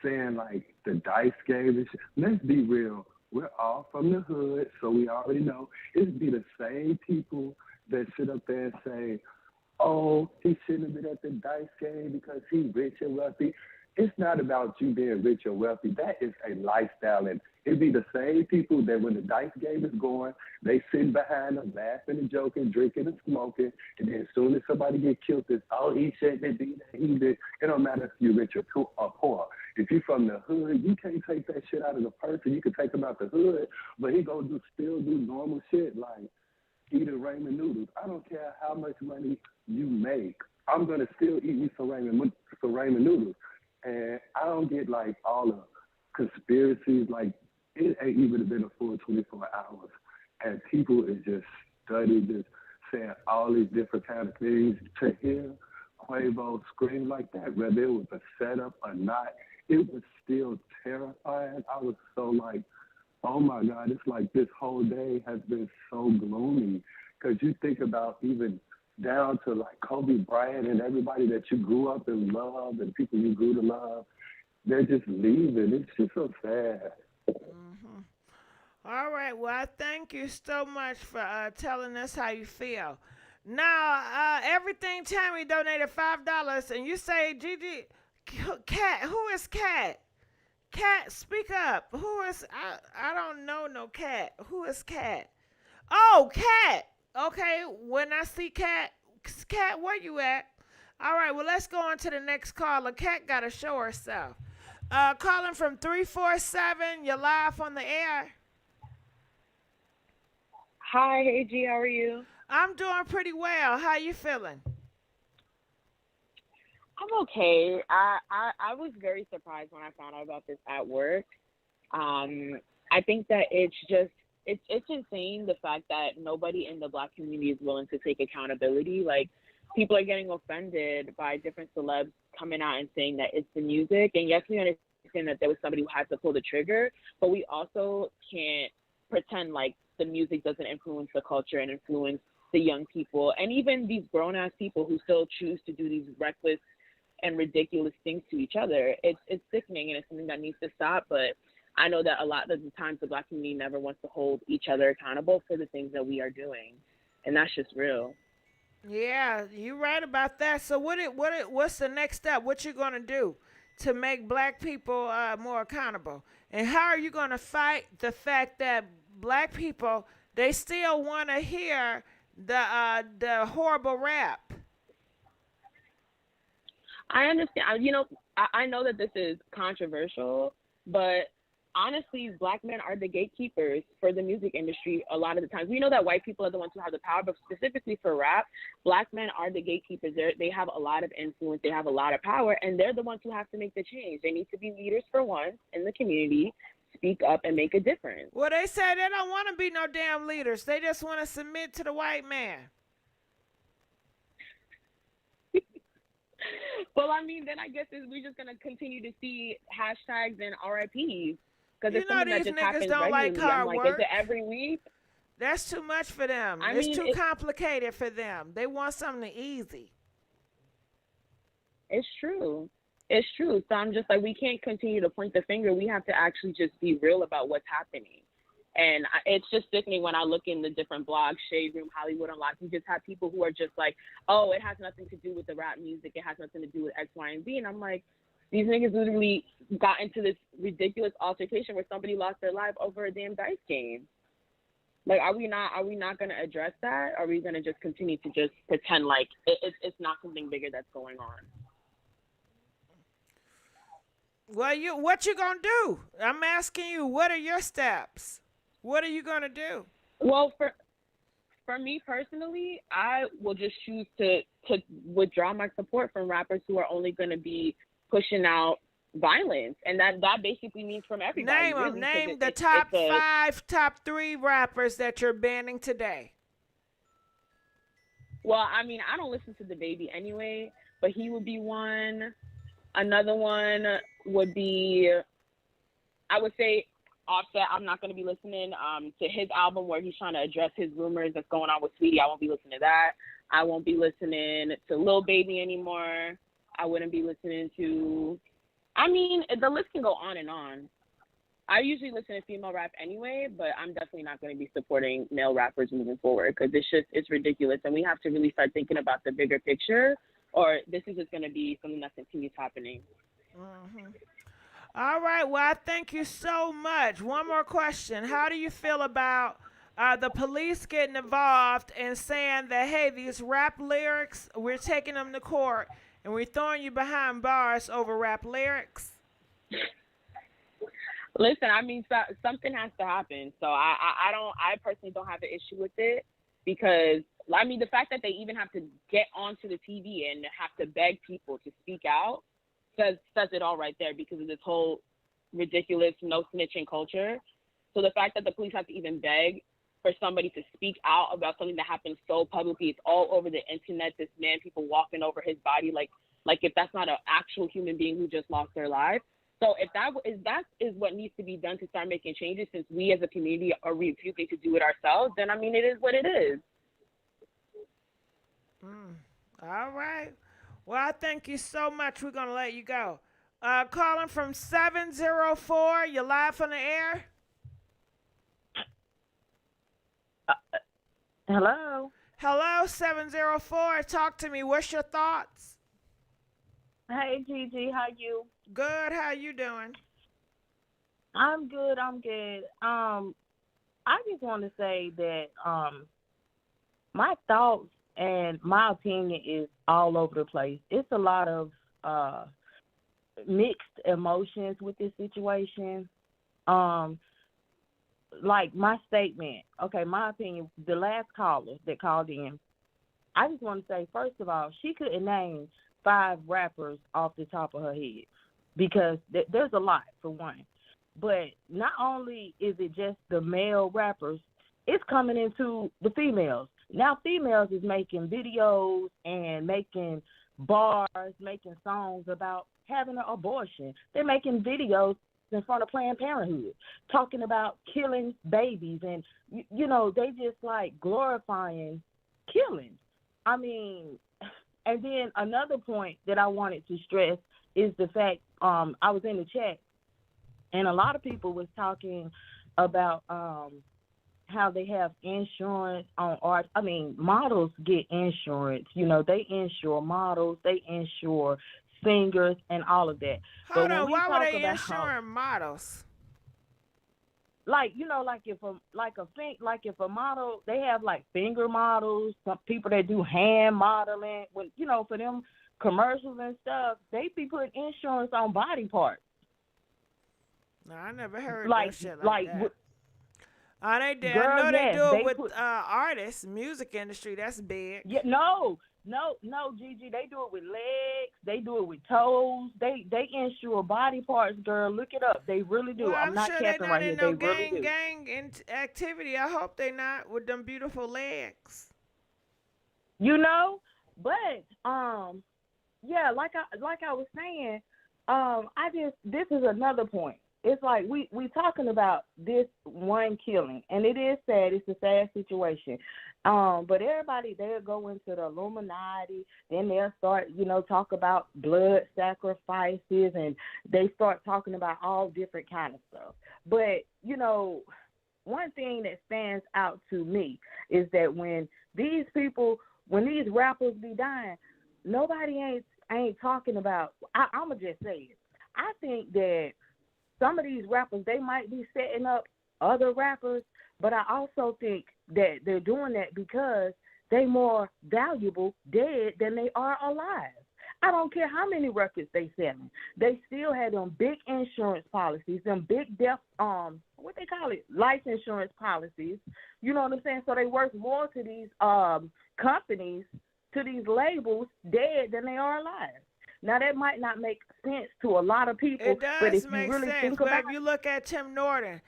saying like the dice game and shit, let's be real. We're all from the hood, so we already know it'd be the same people that sit up there and say, oh, he shouldn't have been at the dice game because he's rich and wealthy. It's not about you being rich or wealthy. That is a lifestyle. And it'd be the same people that when the dice game is going, they sitting behind them, laughing and joking, drinking and smoking. And then as soon as somebody get killed, it's, oh, he shouldn't have did that, he did. It don't matter if you're rich or poor. If you're from the hood, you can't take that shit out of the person. You can take him out the hood, but he gonna still do normal shit like eating ramen noodles. I don't care how much money you make. I'm gonna still eat me some ramen noodles. And I don't get like all the conspiracies. Like it ain't even been a full 24 hours, and people is just studying, just saying all these different kind of things. To hear Quavo scream like that, whether it was a setup or not, it was still terrifying. I was so like, oh my God, it's like this whole day has been so gloomy. Because you think about even down to like Kobe Bryant and everybody that you grew up and loved and people you grew to love, they're just leaving. It's just so sad. All right. Well, I thank you so much for telling us how you feel. Now, everything Tammy donated $5, and you say, Gigi, Cat, who is Cat? Cat, speak up. Who is, I don't know no Cat. Who is Cat? Oh, Cat. Okay, when I see Cat, where you at? All right, well, let's go on to the next caller. Cat got to show herself. Calling from 347, you're live on the air. Hi, hey G, how are you? I'm doing pretty well. How you feeling? I'm okay. I was very surprised when I found out about this at work. I think that it's insane the fact that nobody in the Black community is willing to take accountability. Like, people are getting offended by different celebs coming out and saying that it's the music. And yes, we understand that there was somebody who had to pull the trigger, but we also can't pretend like the music doesn't influence the culture and influence the young people and even these grown-ass people who still choose to do these reckless and ridiculous things to each other. It's sickening, and it's something that needs to stop. But I know that a lot of the times the Black community never wants to hold each other accountable for the things that we are doing, and that's just real. Yeah, you're right about that. So what's the next step? What you gonna do to make Black people more accountable? And how are you gonna fight the fact that Black people, they still want to hear the horrible rap? I understand. I know that this is controversial, but honestly, Black men are the gatekeepers for the music industry a lot of the times. We know that white people are the ones who have the power, but specifically for rap, Black men are the gatekeepers. They have a lot of influence. They have a lot of power, and they're the ones who have to make the change. They need to be leaders for once in the community, speak up, and make a difference. Well, they say they don't want to be no damn leaders. They just want to submit to the white man. Well, I mean, then I guess we're just gonna continue to see hashtags and R.I.P. because it's something that just happens don't regularly. like hard I'm like, work. is it every week? That's too much for them. It's too complicated for them. They want something easy. It's true. It's true. So I'm just like, we can't continue to point the finger. We have to actually just be real about what's happening. And it's just sickening when I look in the different blogs, Shade Room, Hollywood Unlocked. You just have people who are just like, oh, it has nothing to do with the rap music. It has nothing to do with X, Y, and Z. And I'm like, these niggas literally got into this ridiculous altercation where somebody lost their life over a damn dice game. Like, are we not going to address that? Are we going to just continue to just pretend like it's not something bigger that's going on? Well, what you gonna do? I'm asking you. What are your steps? What are you gonna do? Well, for me personally, I will just choose to withdraw my support from rappers who are only going to be pushing out violence, and that basically means from everybody. Name them. Name the top 5, top 3 rappers that you're banning today. Well, I mean, I don't listen to the baby anyway, but he would be one. Another one would be, I would say, Offset. I'm not going to be listening to his album where he's trying to address his rumors that's going on with Sweetie. I won't be listening to that. I won't be listening to Lil Baby anymore. I wouldn't be listening to, I mean, the list can go on and on. I usually listen to female rap anyway, but I'm definitely not going to be supporting male rappers moving forward because it's ridiculous. And we have to really start thinking about the bigger picture, or this is just going to be something that continues happening. Mm-hmm. All right. Well, I thank you so much. One more question. How do you feel about the police getting involved and saying that, hey, these rap lyrics, we're taking them to court and we're throwing you behind bars over rap lyrics? Listen, I mean, something has to happen. So I personally don't have an issue with it because, I mean, the fact that they even have to get onto the TV and have to beg people to speak out says it all right there because of this whole ridiculous no snitching culture. So the fact that the police have to even beg for somebody to speak out about something that happened so publicly, it's all over the internet, this man, people walking over his body, like if that's not an actual human being who just lost their life. So if that is what needs to be done to start making changes, since we as a community are refusing to do it ourselves, then I mean, it is what it is. All right. Well, I thank you so much. We're going to let you go. Calling from 704. You're live on the air. Hello. Hello, 704. Talk to me. What's your thoughts? Hey, Gigi. How you? Good. How you doing? I'm good. I just want to say that my thoughts and my opinion is all over the place. It's a lot of mixed emotions with this situation. Like my statement, okay, my opinion, the last caller that called in, I just want to say, first of all, she couldn't name 5 rappers off the top of her head because there's a lot, for one. But not only is it just the male rappers, it's coming into the females. Now females is making videos and making bars, making songs about having an abortion. They're making videos in front of Planned Parenthood, talking about killing babies. And, you know, they just like glorifying killing. I mean, and then another point that I wanted to stress is the fact I was in the chat and a lot of people was talking about how they have insurance on art. I mean, models get insurance. You know, they insure models, they insure singers, and all of that. Hold on, why were they insuring models? Like, you know, like if a model, they have like finger models, some people that do hand modeling. When, you know, for them commercials and stuff, they be putting insurance on body parts. No, I never heard that shit like that. They did. Girl, I know yes, they do it they with artists, music industry. That's big. Yeah, no, Gigi. They do it with legs. They do it with toes. They insure body parts. Girl, look it up. They really do. Well, I'm not sure capping right here. No They really do. gang activity. I hope they not with them beautiful legs. You know, but yeah, like I was saying, this is another point. it's like we talking about this one killing, and it is sad. It's a sad situation. But everybody, they'll go into the Illuminati, then they'll start, talk about blood sacrifices, and they start talking about all different kind of stuff. But, one thing that stands out to me is that when these rappers be dying, nobody ain't talking about, I'ma just say it. I think that some of these rappers, they might be setting up other rappers, but I also think that they're doing that because they more valuable dead than they are alive. I don't care how many records they selling. They still had them big insurance policies, them big death, what they call it, life insurance policies. You know what I'm saying? So they worth more to these companies, to these labels, dead than they are alive. Now that might not make sense to a lot of people, It does but if make you really sense. think But about if you look at Tim Norton,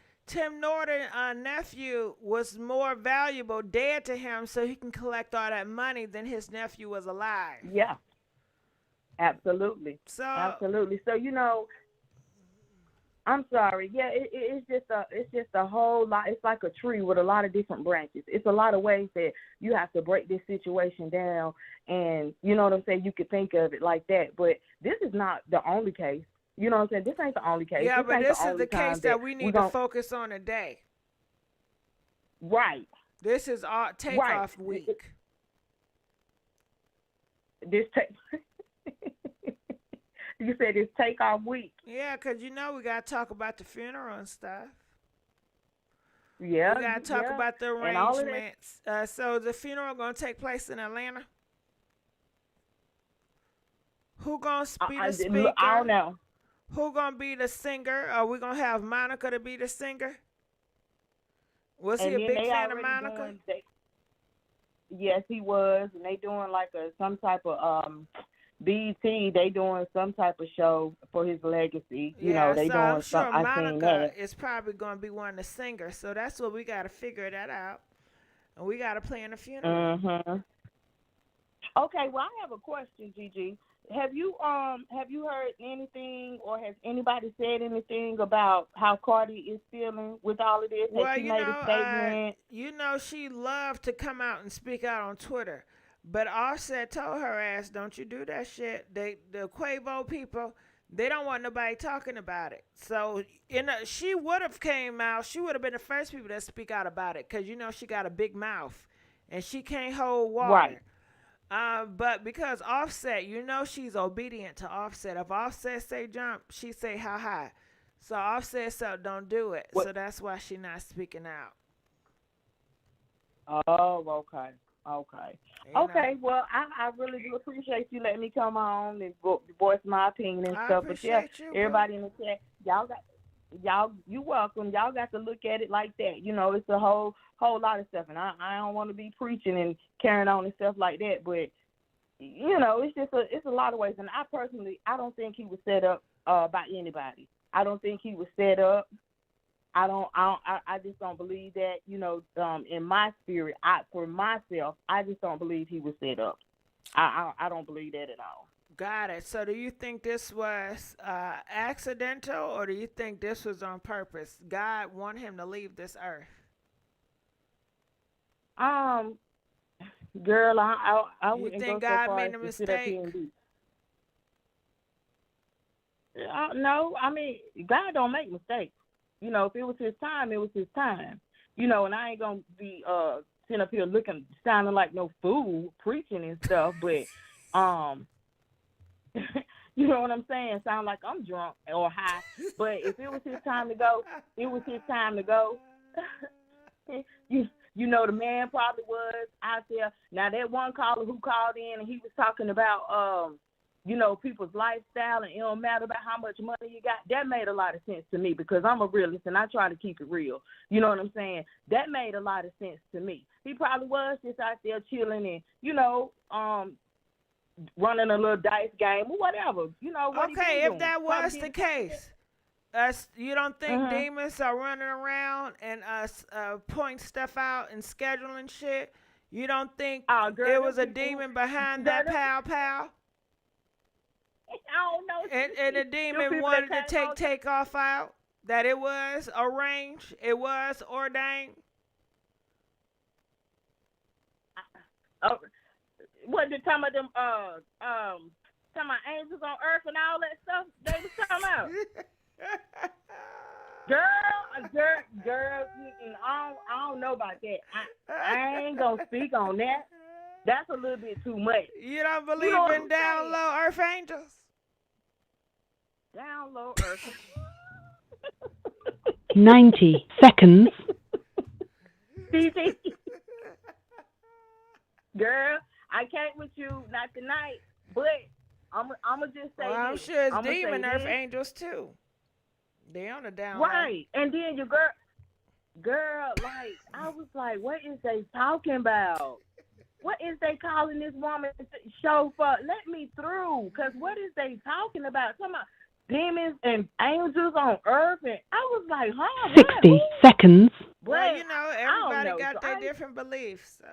nephew was more valuable dead to him, so he can collect all that money than his nephew was alive. Yeah, absolutely. So I'm sorry. Yeah, it's just a whole lot. It's like a tree with a lot of different branches. It's a lot of ways that you have to break this situation down, and you know what I'm saying. You could think of it like that, but this is not the only case. You know what I'm saying? This ain't the only case. Yeah, but this is the case that we need to to focus on today. Right. This is our Takeoff week. You said it's Takeoff week. Yeah, because we got to talk about the funeral and stuff. Yeah. We got to talk about the And all of arrangements. So the funeral going to take place in Atlanta? Who going to be the speaker? I don't know. Who going to be the singer? Are we going to have Monica to be the singer? Was he a big fan of Monica? Yes, he was. And they doing like some type of BT. They doing some type of show for his legacy. They so doing I'm sure something. I seen Monica that. is probably going to be one of the singers. So that's what we got to figure that out. And we got to plan the funeral. Mm-hmm. Okay, well, I have a question, Gigi. Have you heard anything, or has anybody said anything about how Cardi is feeling with all of this? Well, has she made a statement? She loved to come out and speak out on Twitter. But Offset told her ass, don't you do that shit. The Quavo people, they don't want nobody talking about it. So she would have came out. She would have been the first people to speak out about it because, she got a big mouth and she can't hold water. Right. But because Offset, she's obedient to Offset. If Offset say jump, she say how high. So Offset so don't do it. What? So that's why she not speaking out. Oh, okay. Okay, well, I really do appreciate you letting me come on and voice my opinion and stuff. But yeah, everybody in the chat, you welcome. Y'all got to look at it like that. It's a whole lot of stuff, and I don't want to be preaching and carrying on and stuff like that. But it's a lot of ways, and I don't think he was set up by anybody. I don't think he was set up. I just don't believe that, in my spirit, for myself, I just don't believe he was set up. I don't believe that at all. Got it. So do you think this was accidental, or do you think this was on purpose? God wanted him to leave this earth. Girl, I wouldn't think go God so far made as a to sit up here and mistake? No, I mean, God don't make mistakes. If it was his time, it was his time. And I ain't gonna be sitting up here sounding like no fool preaching and stuff, but you know what I'm saying? Sound like I'm drunk or high. But if it was his time to go, it was his time to go. The man probably was out there. Now that one caller who called in and he was talking about people's lifestyle, and it don't matter about how much money you got. That made a lot of sense to me because I'm a realist and I try to keep it real. You know what I'm saying? That made a lot of sense to me. He probably was just out there chilling and, running a little dice game or whatever. What Okay, he if that was the case, you don't think Mhm. demons are running around and pointing stuff out and scheduling shit? You don't think girl, it was a them people- demon behind Girl, that pow? I don't know. And the Them demon people wanted that to came on- take Takeoff out? that it was arranged, it was ordained? Oh, what they talking about them? Talking about angels on earth and all that stuff. They was talking about. Girl, I don't know about that. I ain't gonna speak on that. That's a little bit too much. You don't believe in down low earth angels? Down low earth. 90 seconds. Girl, I can't with you, not tonight. But I'ma just say I'm this. sure it's I'ma demon say earth this. angels too. They on the down Right. And then your girl, like, I was like, what is they talking about? What is they calling this woman chauffeur? Let me through, because what is they talking about? Talking about demons and angels on earth, and I was like, huh? 60 seconds. Well, you know, everybody know, got so their different beliefs. So.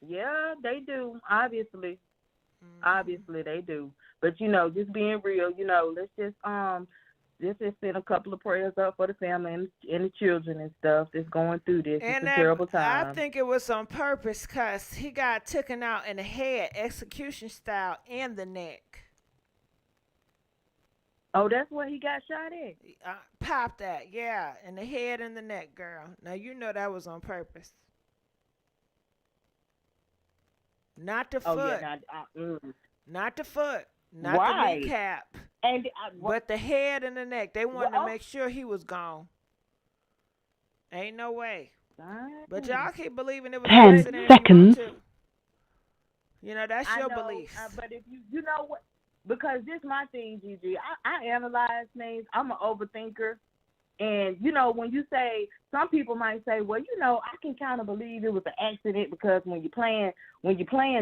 Yeah, they do. Obviously. Obviously they do. But you know, just being real, you know, let's just send a couple of prayers up for the family and the children and stuff that's going through this. And it's a terrible I time. think it was on purpose because he got taken out in the head, execution style, and the neck. Oh, that's where he got shot at? Popped that, yeah, in the head and the neck, girl. Now, you know that was on purpose. Not the foot. Yeah, not the foot. Not right. the kneecap. And but the head and the neck. They wanted to make sure he was gone. Ain't no way. But y'all keep believing it was 10 an accident. seconds. You know, that's your beliefs. But if you know what, because this my thing, Gigi. I analyze things. I'm an overthinker. And, you know, when you say, some people might say, well, you know, I can kind of believe it was an accident because when you're playing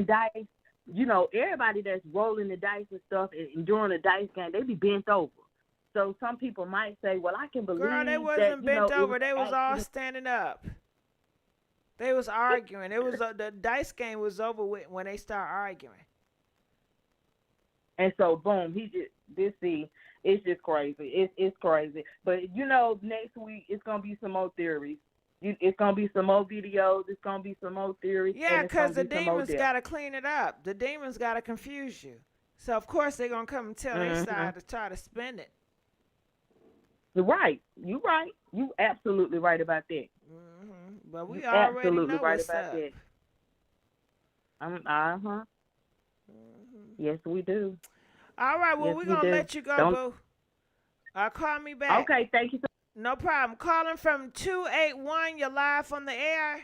dice, you know, everybody that's rolling the dice and stuff and during the dice game, they be bent over. So some people might say, well, I can believe that. Girl, they wasn't bent over. They was all accident. standing up. They was arguing. It was the dice game was over with when they start arguing. And so, boom, it's just crazy. It's crazy. But, you know, next week it's going to be some more theories. It's going to be some more videos. It's going to be some more theories. Yeah, because the demons got to clean it up. The demons got to confuse you. So, of course, they're going to come and tell their side to try to spin it. Right. You right. You absolutely right about that. But we already know right what's about up. that. Yes, we do. All right, well, Yes, we're we going to do. let you go, boo. Call me back. Okay, thank you. No problem. Calling from 281. You're live on the air.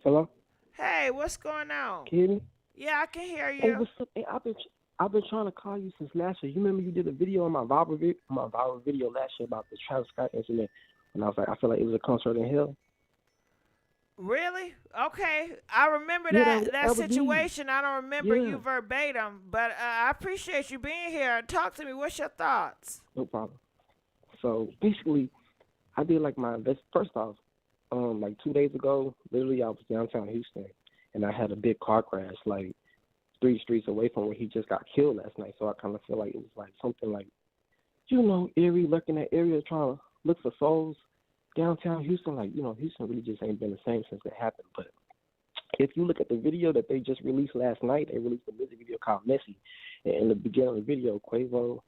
Hello? Hey, what's going on? Can you hear me? Yeah, I can hear you. Hey, what's up? Hey, I've been trying to call you since last year. You remember you did a video on my viral video last year about the Travis Scott incident, and I was like, I feel like it was a concert in hell. Really? Okay. I remember Yeah, that was situation. I don't remember Yeah. you verbatim, but I appreciate you being here. Talk to me. What's your thoughts? No problem. So basically, I did like my best. First off, like 2 days ago, literally I was downtown Houston, and I had a big car crash like 3 streets away from where he just got killed last night. So I kind of feel like it was like something like, you know, eerie, lurking that area, trying to look for souls. Downtown Houston, like, you know, Houston really just ain't been the same since it happened. But if you look at the video that they just released last night, they released a music video called Messy. And in the beginning of the video, Quavo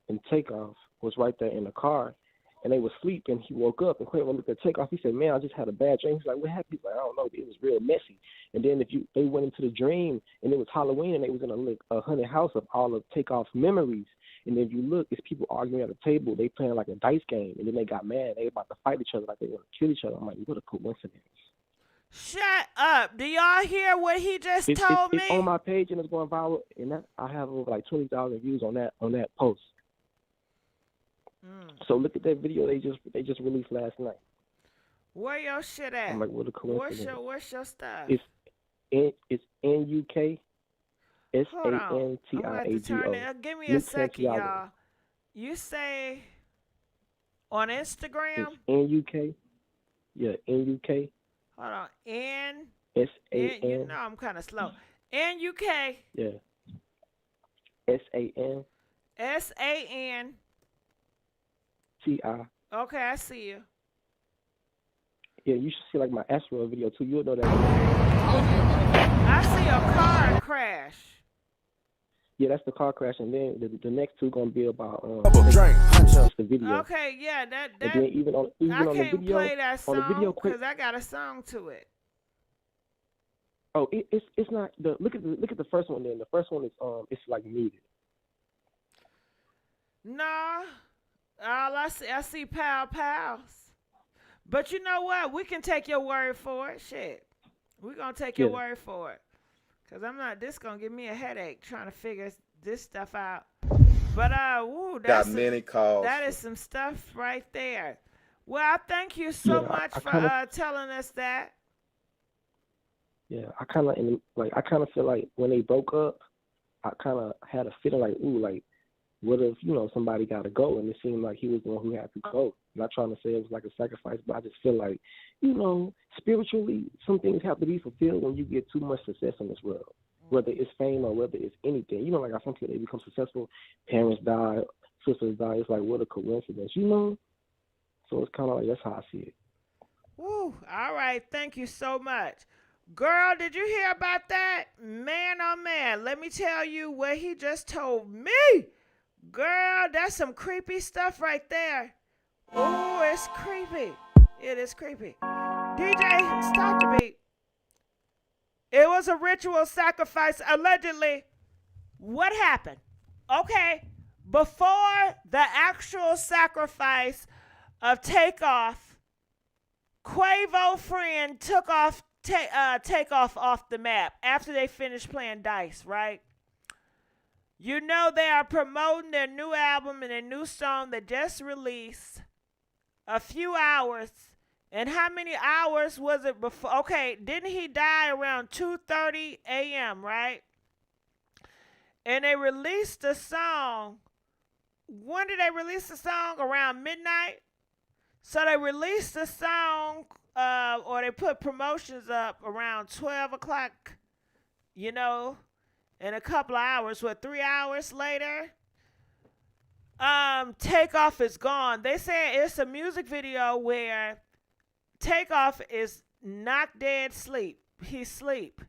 and Takeoff was right there in the car, and they were asleep, and he woke up, and Quavo looked at Takeoff. He said, man, I just had a bad dream. He's like, what happened? He's like, I don't know. It was real messy. And then they went into the dream, and it was Halloween, and they was in a haunted house of all of Takeoff's memories. And if you look, it's people arguing at a table. They playing like a dice game, and then they got mad. They about to fight each other like they want to kill each other. I'm like, what a coincidence. Shut up. Do y'all hear what he just told me? It's on my page, and it's going viral, and I have over like 20,000 views on that post. So look at that video they just released last night. Where your shit at? I'm like, what a coincidence. What's your stuff? It's NUK Hold on. I'm gonna have to turn SANTIAGO. it. Give me a second, y'all. You say on Instagram? It's NUK. Yeah, NUK. Hold on. SAN. You know I'm kind of slow. NUK. Yeah. SAN. SANTI. Okay, I see you. Yeah, you should see like my Astro video too. You'll know that. I see a car crash. Yeah, that's the car crash, and then the next two gonna be about just the video. Okay, yeah, that And then even on I the can't video, play that on the video song quick. because I got a song to it. Oh, it's not the look at the first one. Then the first one is it's like muted. Nah, all I see pals. But you know what? We can take your word for it. Shit, we gonna take your word for it. Cause I'm not. This gonna give me a headache trying to figure this stuff out. But woo, Got many calls. That is some stuff right there. Well, I thank you so much for telling us that. Yeah, I kind of feel like when they broke up, I kind of had a feeling like, ooh, like, what if, somebody got to go? And it seemed like he was the one who had to go. Not trying to say it was like a sacrifice, but I just feel like, spiritually, some things have to be fulfilled when you get too much success in this world, whether it's fame or whether it's anything. Like some people, they become successful, parents die, sisters die. It's like, what a coincidence, So it's kind of like, that's how I see it. Woo, all right, thank you so much. Girl, did you hear about that? Man, oh man, let me tell you what he just told me. Girl, that's some creepy stuff right there. Oh, it's creepy. It is creepy. DJ, stop the beat. It was a ritual sacrifice, allegedly. What happened? Okay, before the actual sacrifice of Takeoff, Quavo friend took off Takeoff off the map after they finished playing dice, right? They are promoting their new album and their new song that just released a few hours. And how many hours was it before? Okay, didn't he die around 2:30 a.m., right? And they released the song. When did they release the song? Around midnight? So they released the song, or they put promotions up around 12 o'clock, in a couple of hours. 3 hours later? Takeoff is gone. They say it's a music video where Takeoff is knocked dead sleep. He's asleep.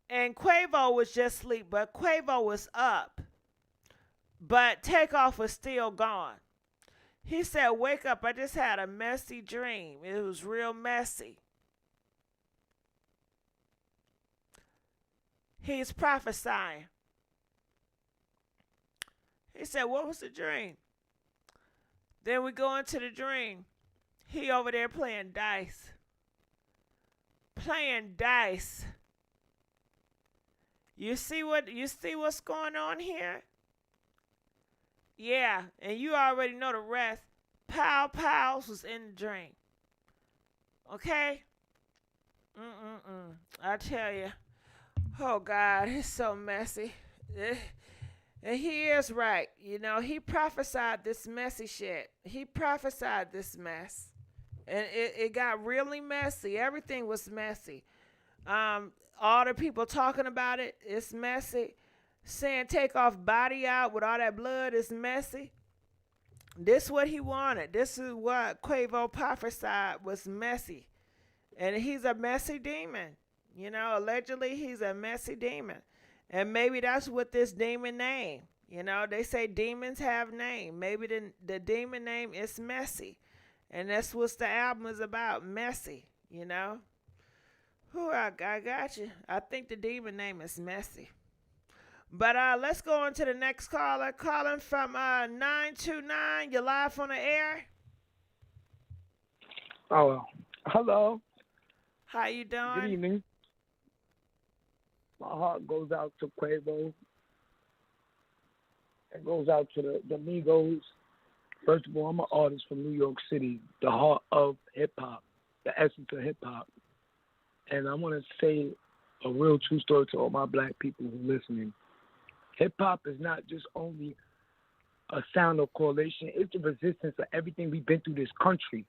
And Quavo was just asleep, but Quavo was up. But Takeoff was still gone. He said, wake up, I just had a messy dream. It was real messy. He's prophesying. He said, what was the dream? Then we go into the dream. He over there playing dice. Playing dice. You see what's going on here? Yeah, and you already know the rest. Pals was in the dream. Okay? I tell you. Oh, God, it's so messy. And he is right. He prophesied this messy shit. He prophesied this mess. And it got really messy. Everything was messy. All the people talking about it, it's messy. Saying Takeoff body out with all that blood is messy. This is what he wanted. This is what Quavo prophesied was messy. And he's a messy demon. Allegedly he's a messy demon. And maybe that's what this demon name. They say demons have name. Maybe the demon name is Messy. And that's what the album is about, Messy, Who I got you. I think the demon name is Messy. But let's go on to the next caller. Calling from 929. You're live on the air. Oh, hello. How you doing? Good evening. My heart goes out to Quavo. It goes out to the MIGOS. First of all, I'm an artist from New York City, the heart of hip-hop, the essence of hip-hop. And I want to say a real true story to all my black people who are listening. Hip-hop is not just only a sound of correlation. It's the resistance of everything we've been through this country.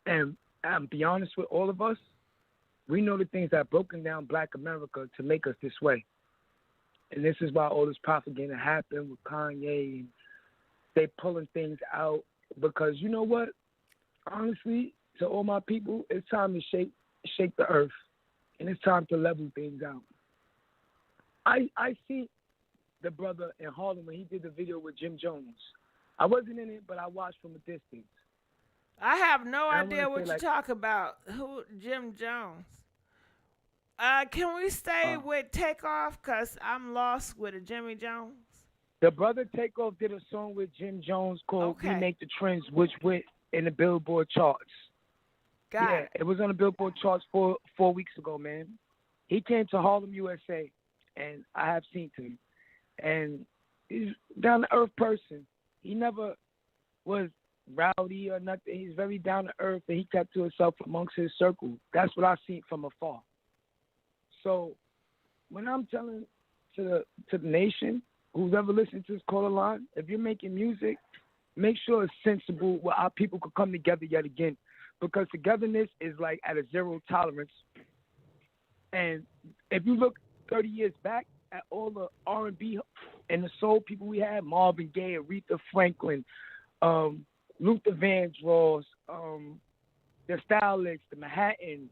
And I'll be honest with all of us, we know the things that have broken down black America to make us this way. And this is why all this propaganda happened with Kanye, and they pulling things out because you know what? Honestly, to all my people, it's time to shake the earth, and it's time to level things out. I see the brother in Harlem when he did the video with Jim Jones. I wasn't in it, but I watched from a distance. I have no And I idea wanna what say, you talk about. Who? Jim Jones. Can we stay with Takeoff? Cause I'm lost with a Jimmy Jones. The brother Takeoff did a song with Jim Jones called "We Make the Trends," which went in the Billboard charts. Got it was on the Billboard charts 4 weeks ago, man. He came to Harlem, USA, and I have seen him. And he's a down-to-earth person. He never was rowdy or nothing. He's very down-to-earth, and he kept to himself amongst his circle. That's what I've seen from afar. So when I'm telling to the nation, who's ever listened to this caller line, if you're making music, make sure it's sensible where our people could come together yet again. Because togetherness is like at a zero tolerance. And if you look 30 years back at all the R&B and the soul people we had, Marvin Gaye, Aretha Franklin, Luther Vandross, the Stylists, the Manhattans,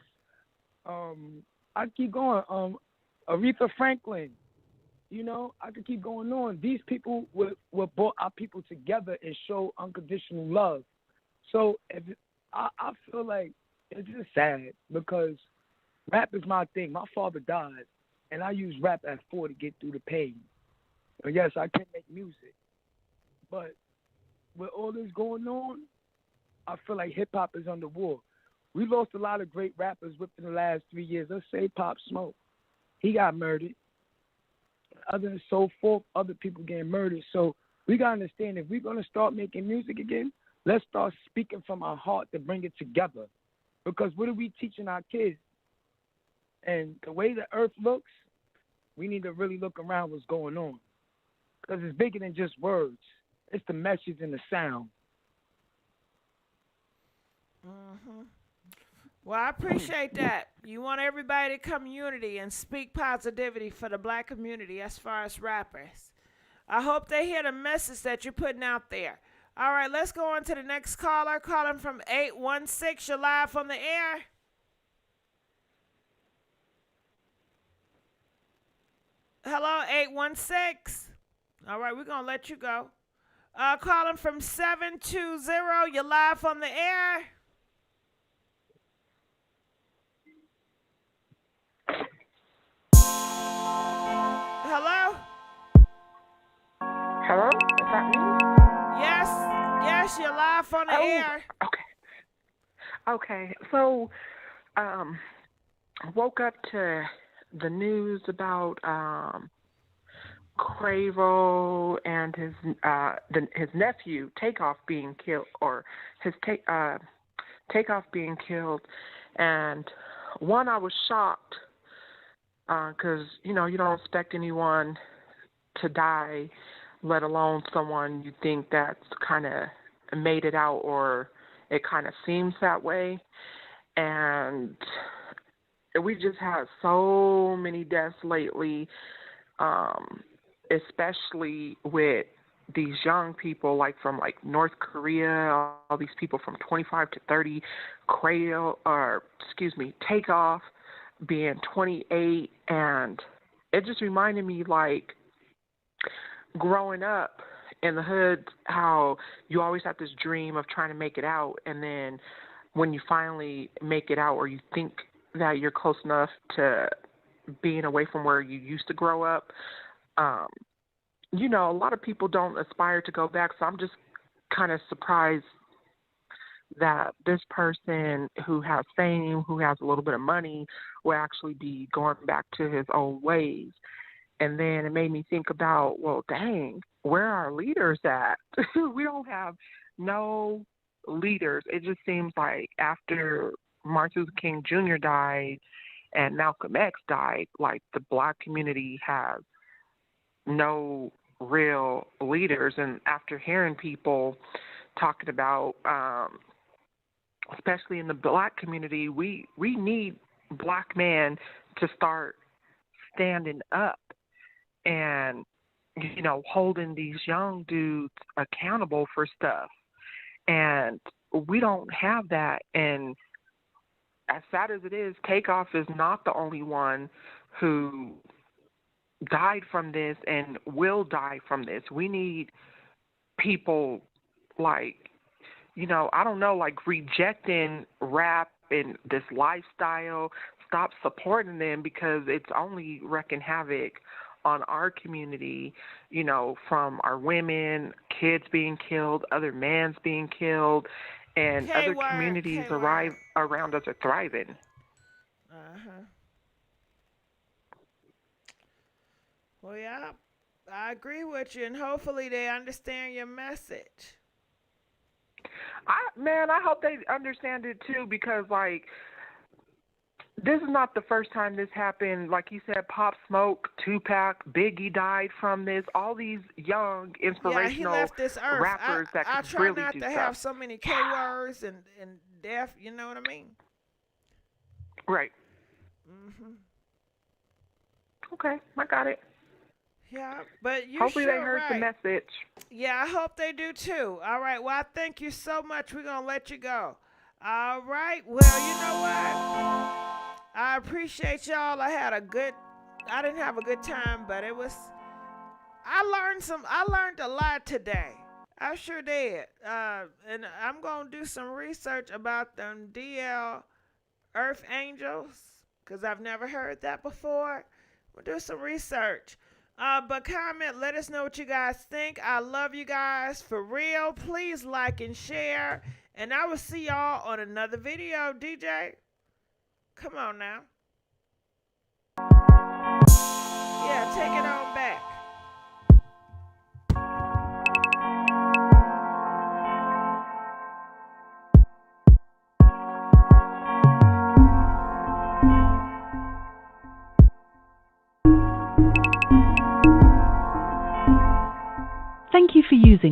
I keep going, Aretha Franklin, you know, I could keep going on. These people were brought our people together and show unconditional love. So I feel like it's just sad because rap is my thing. My father died, and I used rap at 4 to get through the pain. And yes, I can make music. But with all this going on, I feel like hip-hop is under war. We lost a lot of great rappers within the last 3 years. Let's say Pop Smoke. He got murdered. Other than so forth, other people getting murdered. So we got to understand, if we're going to start making music again, let's start speaking from our heart to bring it together. Because what are we teaching our kids? And the way the earth looks, we need to really look around what's going on. Because it's bigger than just words. It's the message and the sound. Mm-hmm. Well, I appreciate that. You want everybody to come unity and speak positivity for the black community as far as rappers. I hope they hear the message that you're putting out there. All right, let's go on to the next caller. Calling from 816. You're live on the air. Hello, 816. All right, we're going to let you go. Calling from 720. You're live on the air. Hello? Hello? Is that me? Yes, you're live on the air. Okay. So, woke up to the news about Quavo and his nephew Takeoff being killed, or his Takeoff being killed, and I was shocked because you don't expect anyone to die, let alone someone you think that's kind of made it out, or it kind of seems that way. And we just had so many deaths lately, especially with these young people, like from North Korea, all these people from 25 to 30, Takeoff being 28, and it just reminded me growing up in the hood, how you always have this dream of trying to make it out, and then when you finally make it out, or you think that you're close enough to being away from where you used to grow up, a lot of people don't aspire to go back. So I'm just kind of surprised that this person who has fame, who has a little bit of money, will actually be going back to his old ways. And then it made me think about, well, dang, where are our leaders at? We don't have no leaders. It just seems like after Martin Luther King Jr. died and Malcolm X died, the black community has no real leaders. And after hearing people talking about, especially in the black community, we need black men to start standing up and, you know, holding these young dudes accountable for stuff. And we don't have that. And as sad as it is, Takeoff is not the only one who died from this and will die from this. We need people like, you know, I don't know, like rejecting rap and this lifestyle. Stop supporting them because it's only wreaking havoc on our community, you know, from our women, kids being killed, other mans being killed, and other communities around us are thriving. Uh-huh. Well, yeah, I agree with you, and hopefully they understand your message. I hope they understand it too, because like this is not the first time this happened. Like you said, Pop Smoke, Tupac, Biggie died from this. All these young, inspirational he left this earth. rappers that I could try really not do to stuff. have so many K words and death. You know what I mean? Right. Mhm. Okay, I got it. Yeah, but you hopefully sure they heard right. the message. Yeah, I hope they do too. All right. Well, I thank you so much. We're gonna let you go. All right. Well, you know what? I appreciate y'all. I didn't have a good time, but it was. I learned a lot today. I sure did. And I'm gonna do some research about them DL Earth Angels because I've never heard that before. We'll do some research. But comment, let us know what you guys think. I love you guys for real. Please like and share. And I will see y'all on another video. DJ, come on now. Yeah, take it on.